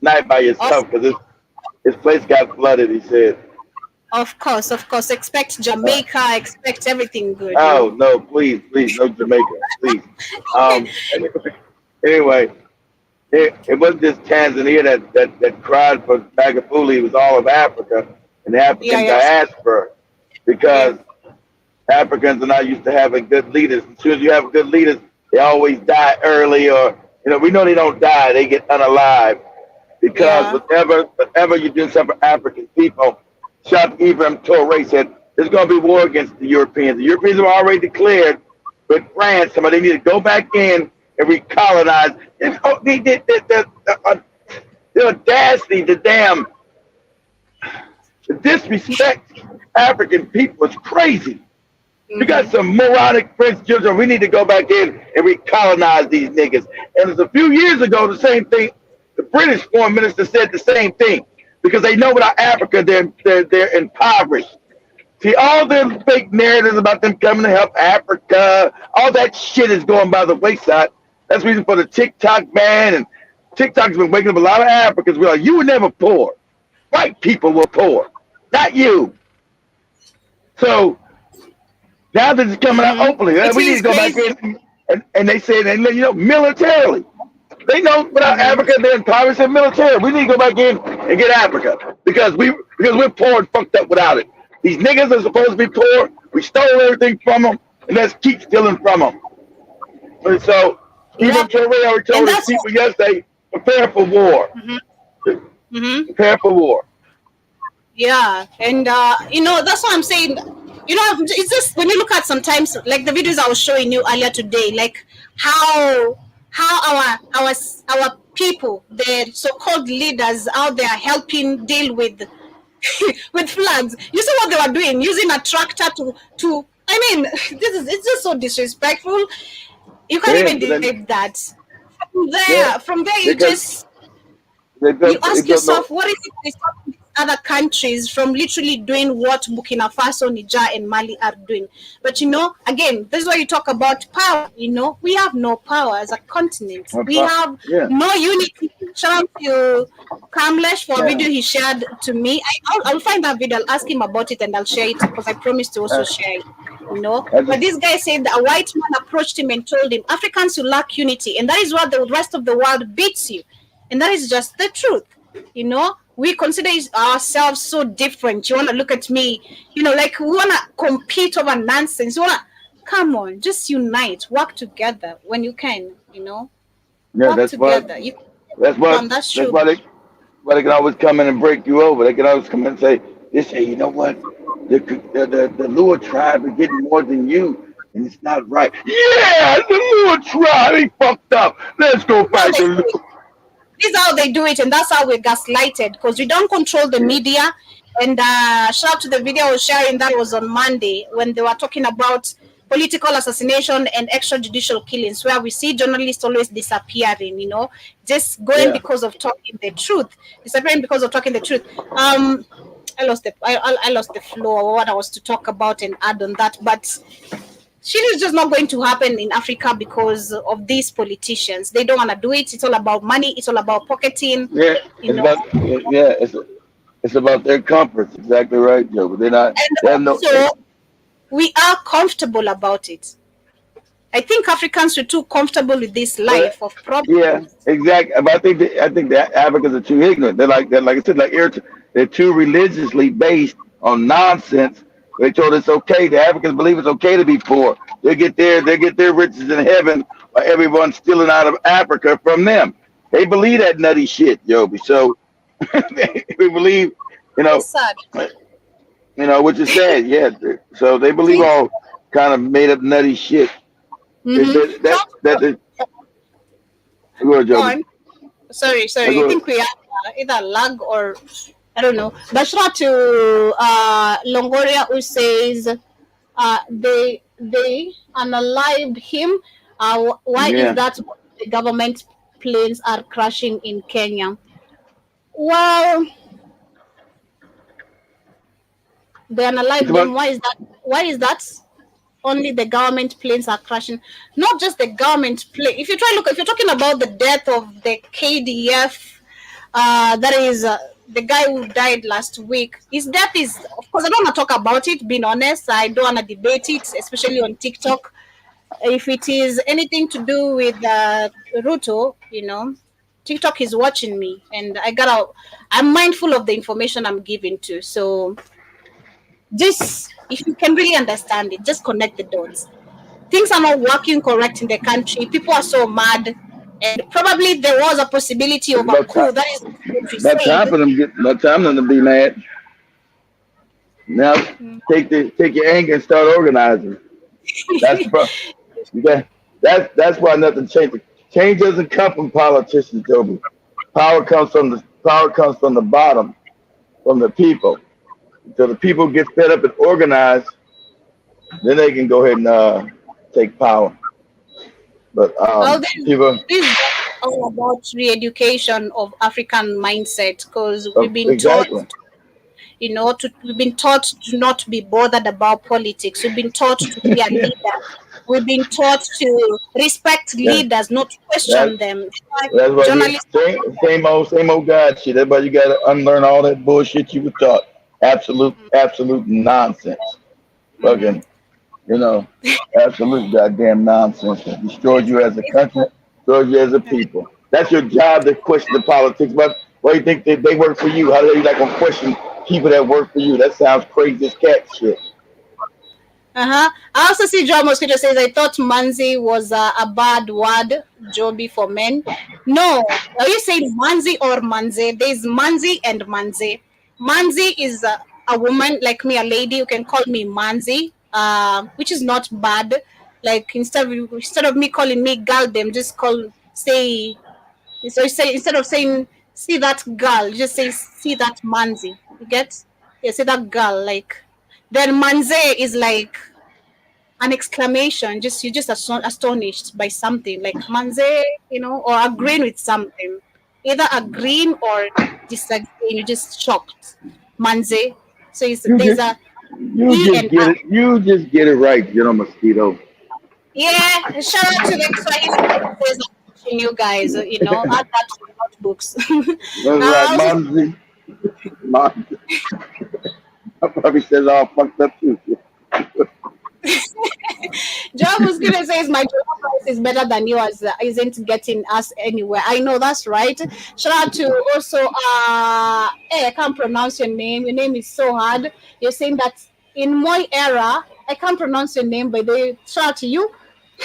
night by yourself, because this place got flooded, he said. Of course. Expect Jamaica. Expect everything good. Oh no, please, no Jamaica, please. Okay. Anyway, it wasn't just Tanzania that cried for Magufuli. It was all of Africa and the African Yeah. diaspora because Africans are not used to having good leaders. As soon as you have good leaders, they always die early, or we know they don't die; they get unalive because whatever you do something for African people, Sheikh Ibrahim Toure said there's going to be war against the Europeans. The Europeans have already declared with France, somebody need to go back in and recolonize. The audacity, the disrespect African people is crazy. You got some moronic French children. We need to go back in and recolonize these niggas. And it was a few years ago, the same thing. The British foreign minister said the same thing because they know without Africa, they're impoverished. See, all the fake narratives about them coming to help Africa, all that shit is going by the wayside. That's the reason for the TikTok ban. And TikTok's been waking up a lot of Africans. We're like, you were never poor. White people were poor, not you. So now they're just coming out openly. We need to go back in, and they say, militarily. They know without Africa, they're impoverished and military. We need to go back in and get Africa because we're poor and fucked up without it. These niggas are supposed to be poor. We stole everything from them, and let's keep stealing from them. And so, even Toure already told his people yesterday, prepare for war. Prepare for war. Yeah, and that's what I'm saying. It's just when you look at sometimes like the videos I was showing you earlier today, like how our people, the so-called leaders out there helping deal with with floods. You see what they were doing, using a tractor to it's just so disrespectful. You can't even debate that. From there you just you ask yourself, what is it they stop other countries from literally doing what Burkina Faso, Niger, and Mali are doing? But again, this is why you talk about power. We have no power as a continent. We have no unity. Shout out to Kamlesh for a video he shared to me. I'll find that video. I'll ask him about it and I'll share it because I promised to also share it. But this guy said that a white man approached him and told him, Africans, you lack unity, and that is what the rest of the world beats you. And that is just the truth. We consider ourselves so different. You want to look at me, like we want to compete over nonsense. You want to, come on, just unite, work together when you can, Yeah, work that's together. That's true. Why they can always come in and break you over. They can always come in and say, you know what? The Lua tribe is getting more than you, and it's not right. Yeah, the Lua tribe, they fucked up. Let's go fight the Lua. This is how they do it, and that's how we're gaslighted because we don't control the media. And shout out to the video I was sharing that was on Monday when they were talking about political assassination and extrajudicial killings, where we see journalists always disappearing, just going because of talking the truth, disappearing because of talking the truth. I lost the flow of what I was to talk about and add on that, but shit is just not going to happen in Africa because of these politicians. They don't want to do it. It's all about money. It's all about pocketing. Yeah, it's about their comforts. Exactly right, Joe. But they're not. We are comfortable about it. I think Africans are too comfortable with this life of problems. Yeah, exactly. But I think the Africans are too ignorant. They're like I said, they're too religiously based on nonsense. They told us okay. The Africans believe it's okay to be poor. They get their riches in heaven by everyone stealing out of Africa from them. They believe that nutty shit, Joby. So they believe, sad. Which is sad. Yeah. So they believe all kind of made up nutty shit. Mm-hmm. Go ahead, Joby. Sorry. I think we have either lag or I don't know. But shout out to Longoria who says they unalived him. Why is that the government planes are crashing in Kenya? Well, they unalived him. Why is that? Only the government planes are crashing. Not just the government plane. If you're talking about the death of the KDF, that is the guy who died last week, his death is, of course, I don't want to talk about it, being honest. I don't want to debate it, especially on TikTok. If it is anything to do with Ruto, TikTok is watching me, and I'm mindful of the information I'm giving to. So just, if you can really understand it, just connect the dots. Things are not working correct in the country. People are so mad, and probably there was a possibility of a coup. That is what we No time said. for them. No time for them to be mad. Now take your anger and start organizing. That's that's why nothing changes. Change doesn't come from politicians, Joby. Power comes from the bottom, from the people. So the people get fed up and organized, then they can go ahead and take power. But Well, then, people, this is all about re-education of African mindset, because we've been taught, exactly. we've been taught to not be bothered about politics. We've been taught to be a leader. We've been taught to respect Yeah, leaders, not question that, them. that's why you Journalists. same old God shit. That's why you got to unlearn all that bullshit you were taught. Absolute nonsense. Fucking, you know, absolute goddamn nonsense. It destroys you as a country, destroys you as a people. That's your job to question the politics. But why do you think they work for you? How are you not gonna question people that work for you? That sounds crazy as cat shit. I also see Joe Mosquito says, I thought Manzi was a bad word, Joby, for men. No, are you saying Manzi or Manze? There's Manzi and Manze. Manzi is a woman like me, a lady. You can call me Manzi, which is not bad. Like instead of me calling me girl, them just say. So instead of saying see that girl, you just say see that Manzi. You get? Yeah, see that girl. Like then Manze is like an exclamation. You're just astonished by something, like Manze, or agreeing with something. Either agreeing or disagreeing. You're just shocked. Manze. So You there's just a you E just and get I. it. You just get it right, Mosquito. Yeah, shout out to the Swahili professors teaching you guys, add that to the notebooks. That's right, Also, Monzy. Monzy. I probably said it all fucked up too. Job was gonna say my Jollof rice is better than yours. Isn't getting us anywhere. I know that's right. Shout out to also hey, I can't pronounce your name. Your name is so hard. You're saying that in my era, I can't pronounce your name, by the way. Shout out to you.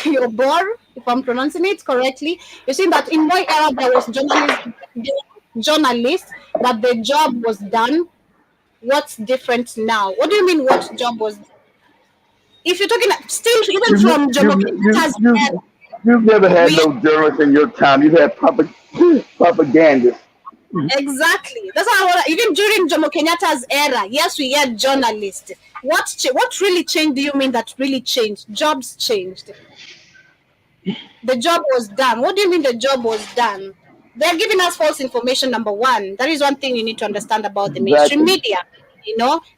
You're Bor, if I'm pronouncing it correctly. You're saying that in my era there was journalists, that the job was done. What's different now? What do you mean what job was done? If you're talking still even You from you Jomo you Kenyatta's you era, you've never had we no journalists in your time. You've had propagandists. exactly. That's how even during Jomo Kenyatta's era, yes, we had journalists. What really changed? Do you mean that really changed? Jobs changed. The job was done. What do you mean the job was done? They're giving us false information. Number one, that is one thing you need to understand about the mainstream Exactly. media.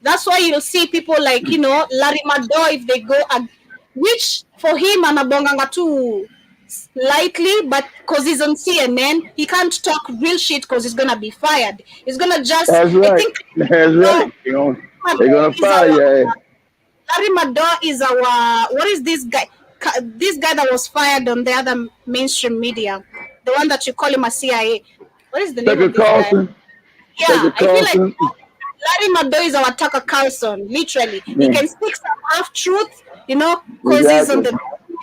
That's why you'll see people like Larry Mado, if they go, which for him anabonganga too slightly, but because he's on CNN, he can't talk real shit because he's gonna be fired. He's gonna just, That's I right. think, That's no, right. They're gonna is fire our your ass. Larry Mado is our, what is this guy? This guy that was fired on the other mainstream media, the one that you call him a CIA. What is the name Tucker of this guy? Carlson. Yeah, Tucker I feel like Carlson. Larry Mado is our Tucker Carlson. Literally, he Yeah, can speak some half truth, because he's on exactly. the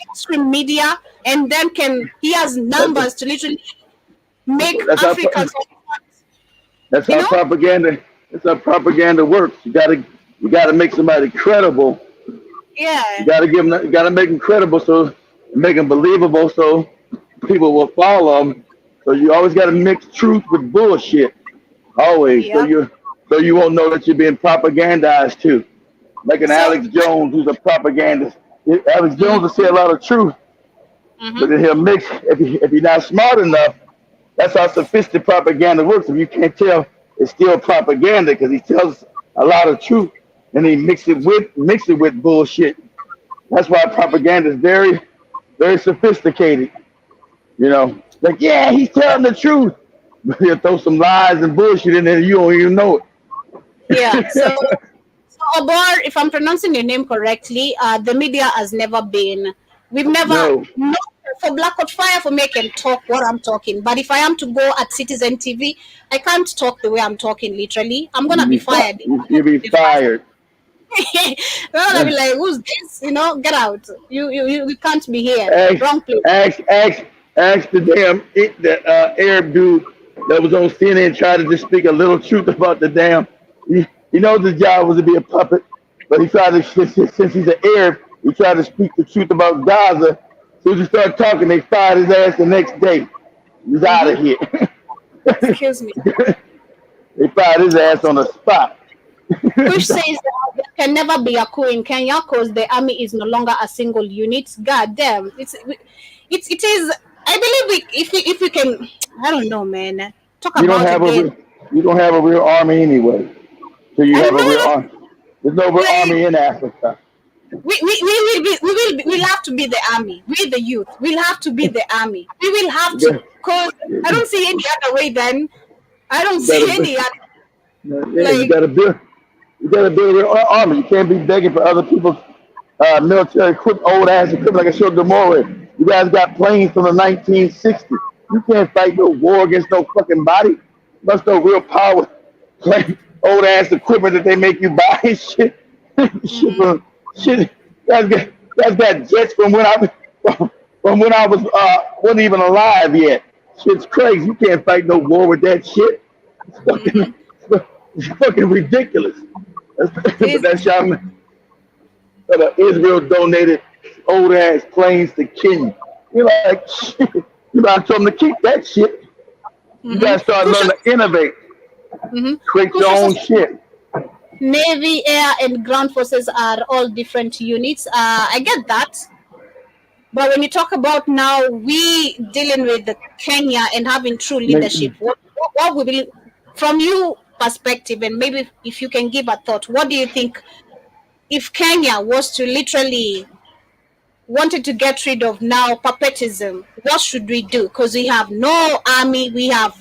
mainstream media, and then he has That's numbers to literally make that's how Africans, that's you how know, propaganda. That's how propaganda works. You gotta make somebody credible. You yeah, gotta give them. You gotta make them credible, so make them believable, so people will follow them. So you always gotta mix truth with bullshit. Always. So yeah. you won't know that you're being propagandized too. Like an So, Alex Jones who's a propagandist. Alex mm-hmm, Jones will say a lot of truth, but mm-hmm. then he'll mix. If you're not smart enough, that's how sophisticated propaganda works. If you can't tell, it's still propaganda because he tells a lot of truth and he mix it with bullshit. That's why propaganda is very very sophisticated. Like yeah, he's telling the truth. He'll throw some lies and bullshit in there. You don't even know it. Yeah. So Obor, if I'm pronouncing your name correctly, the media has never been. We've never. No. For Blackout Fire, for me, I can talk what I'm talking. But if I am to go at Citizen TV, I can't talk the way I'm talking. Literally, I'm gonna be fired. You'll be fired. Well, I'll be like, who's this? Get out. You can't be here. Wrong place. Ask the damn Arab dude that was on CNN tried to just speak a little truth about the damn. He knows his job was to be a puppet, but he tried to, since he's an Arab, he tried to speak the truth about Gaza. So he started talking, they fired his ass the next day. He's out of here. Excuse me. They fired his ass on the spot. Which says that there can never be a coup in Kenya because the army is no longer a single unit. God damn, it is. I believe if we can, I don't know, man. Talk about it. You don't have a real army anyway. So you have a real army. There's no real army in Africa. We'll have to be the army. We the youth. We'll have to be the army. We will have to. Because I don't see any other way. Then I don't see any other. Yeah, you gotta build a real army. You can't be begging for other people's military equipment, old ass equipment like I showed Gamora. You guys got planes from the 1960s. You can't fight no war against no fucking body. Must no real power. Old ass equipment that they make you buy and shit. Shit. That's got jets from when I wasn't even alive yet. Shit's crazy. You can't fight no war with that shit. It's fucking ridiculous. That's y'all. Israel donated old ass planes to Kenya. You're like, shit. You gotta tell them to keep that shit. You gotta start learning to innovate. Create your own shit. Navy, air, and ground forces are all different units. I get that. But when you talk about now, we dealing with the Kenya and having true leadership, what will be, from your perspective, and maybe if you can give a thought, what do you think if Kenya was to literally wanted to get rid of now perpetism, what should we do? Because we have no army, we are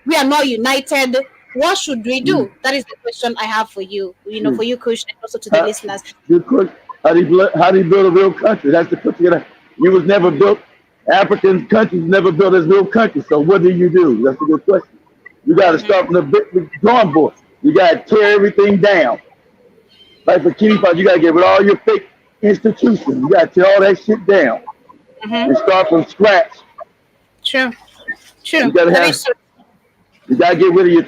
not united. What should we do? That is the question I have for you. For you, Kush, and also to the listeners. Good question. How do you build a real country? That's the question. You was never built. African countries never built as real countries. So what do you do? That's a good question. You got to start from the drawing board. You got to tear everything down. Like for Burkina Faso, you got to get rid of all your fake institutions. You got to tear all that shit down and start from scratch. True. You got to get rid of your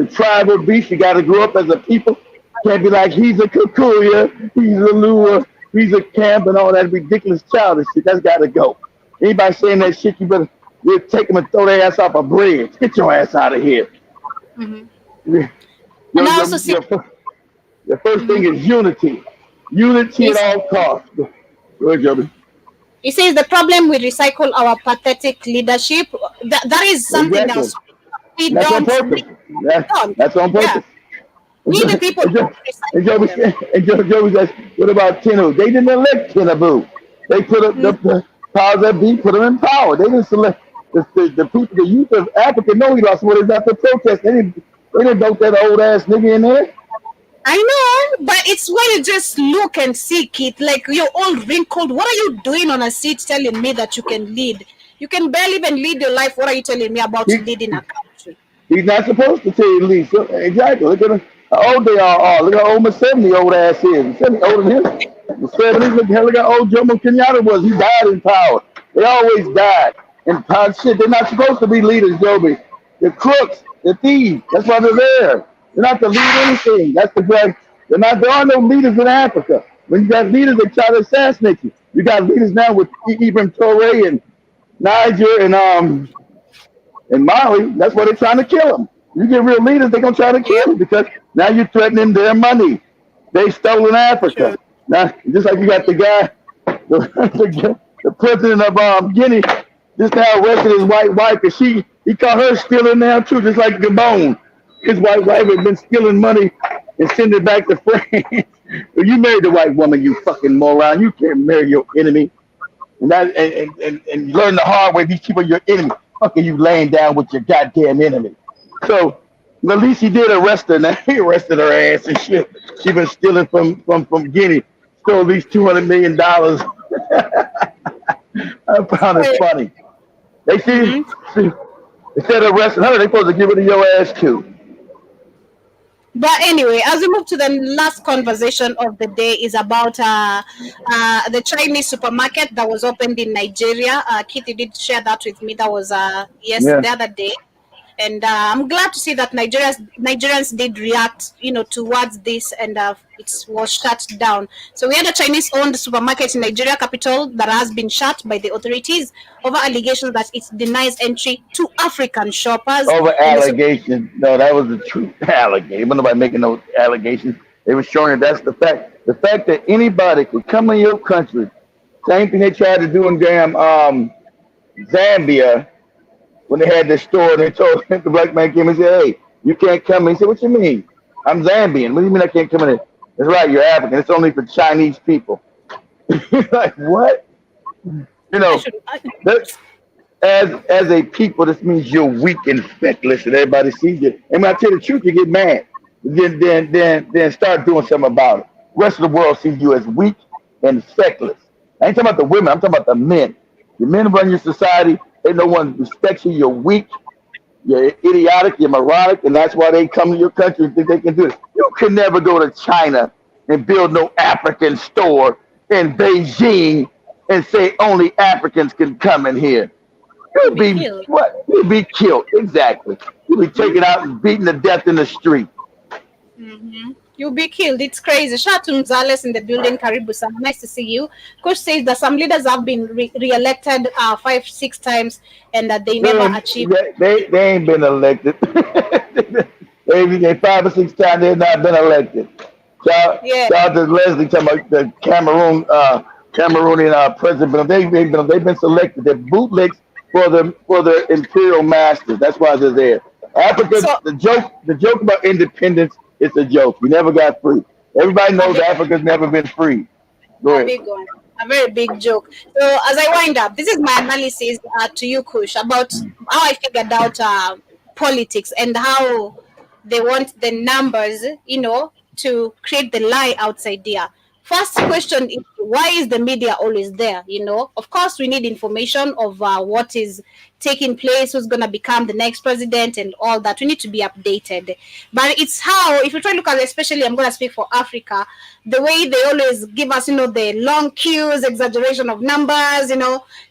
tribal beast. You got to grow up as a people. Can't be like, he's a Kikuya, he's a Lua, he's a Camp, and all that ridiculous childish shit. That's got to go. Anybody saying that shit, you better take them and throw their ass off a bridge. Get your ass out of here. The first thing is unity. Unity at all costs. Go ahead, Joby. He says the problem we recycle our pathetic leadership. That is something else. That's on purpose. That's on purpose. Yeah. We the people. And Joby says, what about Tinubu? They didn't elect Tinubu. They put up the powers that be, put them in power. They didn't select the people, the youth of Africa. No, he lost what is after protest. They didn't vote that old ass nigga in there. I know, but it's when you just look and see, Keith, like you're all wrinkled. What are you doing on a seat telling me that you can lead? You can barely even lead your life. What are you telling me about leading a country? He's not supposed to tell you to lead. So, exactly. Look at how old they all are. Look how old my 70 old ass is. 70 older than him. The 70s, look how old Jomo Kenyatta was. He died in power. They always died in power. Shit, they're not supposed to be leaders, Joby. They're crooks. They're thieves. That's why they're there. They're not to lead anything. That's the fact. There are no leaders in Africa. When you got leaders, they try to assassinate you. You got leaders now with Ibrahim Traore and Niger and Mali. That's why they're trying to kill them. You get real leaders, they're gonna try to kill them because now you're threatening their money. They stolen Africa. Sure. Now, just like you got the guy, the president of Guinea, just now arrested his white wife, and he caught her stealing now too, just like Gabon. His white wife had been stealing money and sending it back to France. Well, you married the white woman, you fucking moron. You can't marry your enemy. And learn the hard way. These people are your enemy. fuck are you laying down with your goddamn enemy? So at least he did arrest her. Now he arrested her ass and shit. She been stealing from Guinea. Stole at least $200 million. I found it funny. They see, instead of arresting her, they supposed to give it to your ass too. But anyway, as we move to the last conversation of the day is about the Chinese supermarket that was opened in Nigeria. Kitty did share that with me. That was the other day. And I'm glad to see that Nigerians did react, towards this, and it was shut down. So we had a Chinese-owned supermarket in Nigeria capital that has been shut by the authorities over allegations that it denies entry to African shoppers. Over allegations? No, that was the truth. Allegation. Nobody making no allegations. They were showing that's the fact. The fact that anybody could come in your country. Same thing they tried to do in damn Zambia. When they had this store, they told the black man came and said, "Hey, you can't come in." He said, "What you mean? I'm Zambian. What do you mean I can't come in?" That's right, you're African. It's only for Chinese people. Like what? As a people, this means you're weak and feckless, and everybody sees you. And when I tell you the truth, you get mad. Then start doing something about it. The rest of the world sees you as weak and feckless. I ain't talking about the women. I'm talking about the men. The men run your society. Ain't no one respects you. You're weak. You're idiotic. You're moronic, and that's why they come to your country and think they can do it. You can never go to China and build no African store in Beijing and say only Africans can come in here. You'll be killed. What? You'll be killed. Exactly. You'll be taken out and beaten to death in the street. You'll be killed. It's crazy. Shout to Mzales in the building. Karibu sana. Nice to see you. Coach says that some leaders have been re-elected 5-6 times and that they never achieved. They ain't been elected. they 5 or 6 times they've not been elected. Shout to Leslie talking about the Cameroonian president. They've been selected. They're bootlegs for the imperial masters. That's why they're there. Africa. So, the joke about independence. It's a joke. We never got free. Everybody knows Africa's never been free. Go ahead. A very big joke. So as I wind up, this is my analysis to you, Kush, about how I figured out politics and how they want the numbers, to create the lie outside there. First question is, why is the media always there? Of course, we need information of what is taking place, who's going to become the next president and all that. We need to be updated. But it's how, if you try to look at it, especially I'm going to speak for Africa, the way they always give us, the long queues, exaggeration of numbers,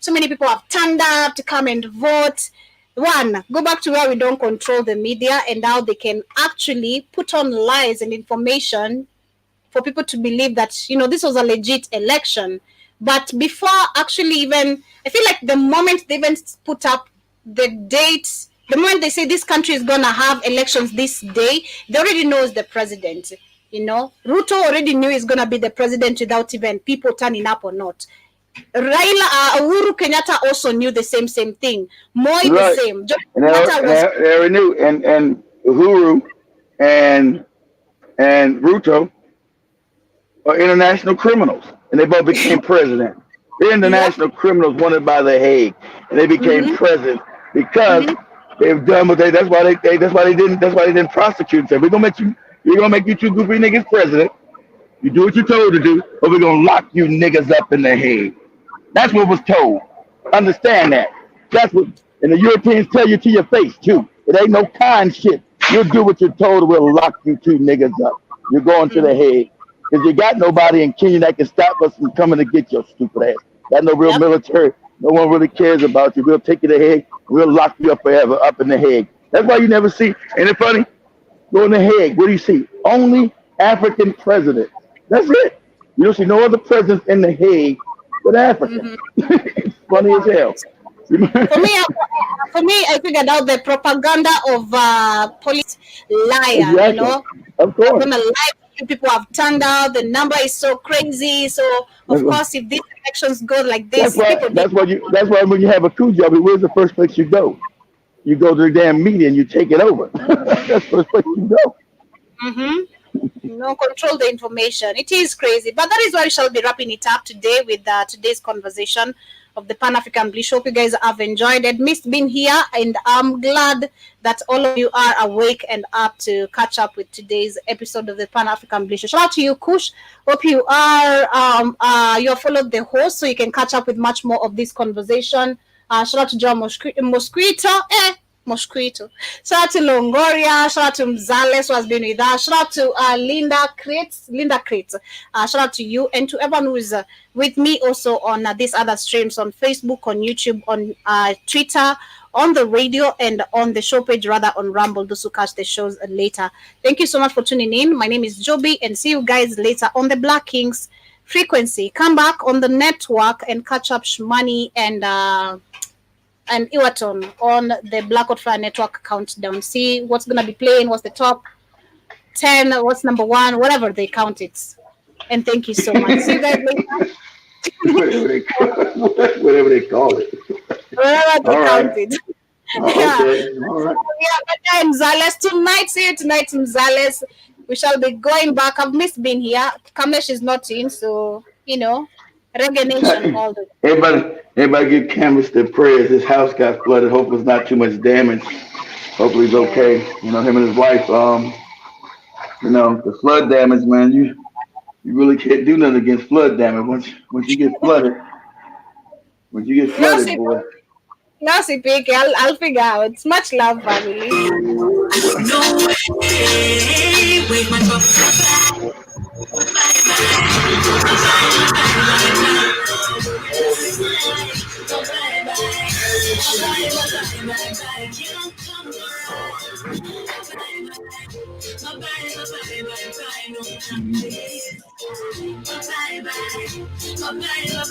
so many people have turned up to come and vote. One, go back to where we don't control the media and how they can actually put on lies and information for people to believe that, this was a legit election. But before actually even, I feel like the moment they even put up the date, the moment they say this country is going to have elections this day, they already know the president. Ruto already knew he's going to be the president without even people turning up or not. Uhuru Kenyatta also knew the same thing. Moi the same. They already knew. And Uhuru and Ruto are international criminals, and they both became president. They're international criminals wanted by the Hague, and they became president because they've done what they. That's why they didn't prosecute. Said we're gonna make you two goofy niggas president. You do what you're told to do, or we're gonna lock you niggas up in the Hague. That's what was told. Understand that. That's what, and the Europeans tell you to your face too. It ain't no kind shit. You'll do what you're told, we'll lock you two niggas up. You're going to the Hague. Because you got nobody in Kenya that can stop us from coming to get your stupid ass. Got no real military. No one really cares about you. We'll take you to the Hague. We'll lock you up forever up in the Hague. That's why you never see, ain't it funny? Go in the Hague. What do you see? Only African presidents. That's it. You don't see no other presidents in the Hague but African. It's funny as hell. For me, I figured out the propaganda of police liar. Exactly. Of course. I'm gonna lie. People have turned out. The number is so crazy. So of course, if these elections go like this, that's why when you have a coup job, where's the first place you go? You go to the damn media and you take it over. That's the first place you go. No, control the information. It is crazy. But that is why we shall be wrapping it up today with today's conversation of the Pan African Bliss. Hope you guys have enjoyed it. Missed being here, and I'm glad that all of you are awake and up to catch up with today's episode of the Pan African Bliss. Shout out to you, Kush. Hope you are you have followed the host so you can catch up with much more of this conversation. Shout out to John Mosquito. Mosquito. Shout out to Longoria. Shout out to Mzales who has been with us. Shout out to Linda Kritz. Shout out to you and to everyone who is with me also on these other streams on Facebook, on YouTube, on Twitter, on the radio, and on the show page, rather on Rumble. Those who catch the shows later. Thank you so much for tuning in. My name is Joby, and see you guys later on the Black Kings frequency. Come back on the network and catch up Shmani and Iwaton on the Black Hot Fire Network countdown. See what's going to be playing, what's the top 10, what's number 1, whatever they count it. And thank you so much. See you guys later. whatever they call it. Whatever they count it. Okay. All right. But Mzales tonight. See you tonight, Mzales. We shall be going back. I've missed being here. Kamesh is not in, so, Reggae Nation all the Everybody give Camus their prayers. His house got flooded. Hope it's not too much damage. Hopefully he's okay. Him and his wife. The flood damage, man. You really can't do nothing against flood damage. Once you get flooded, boy. No, CPK, I'll figure out. It's much love, family. No way. Wake my cup. Bye.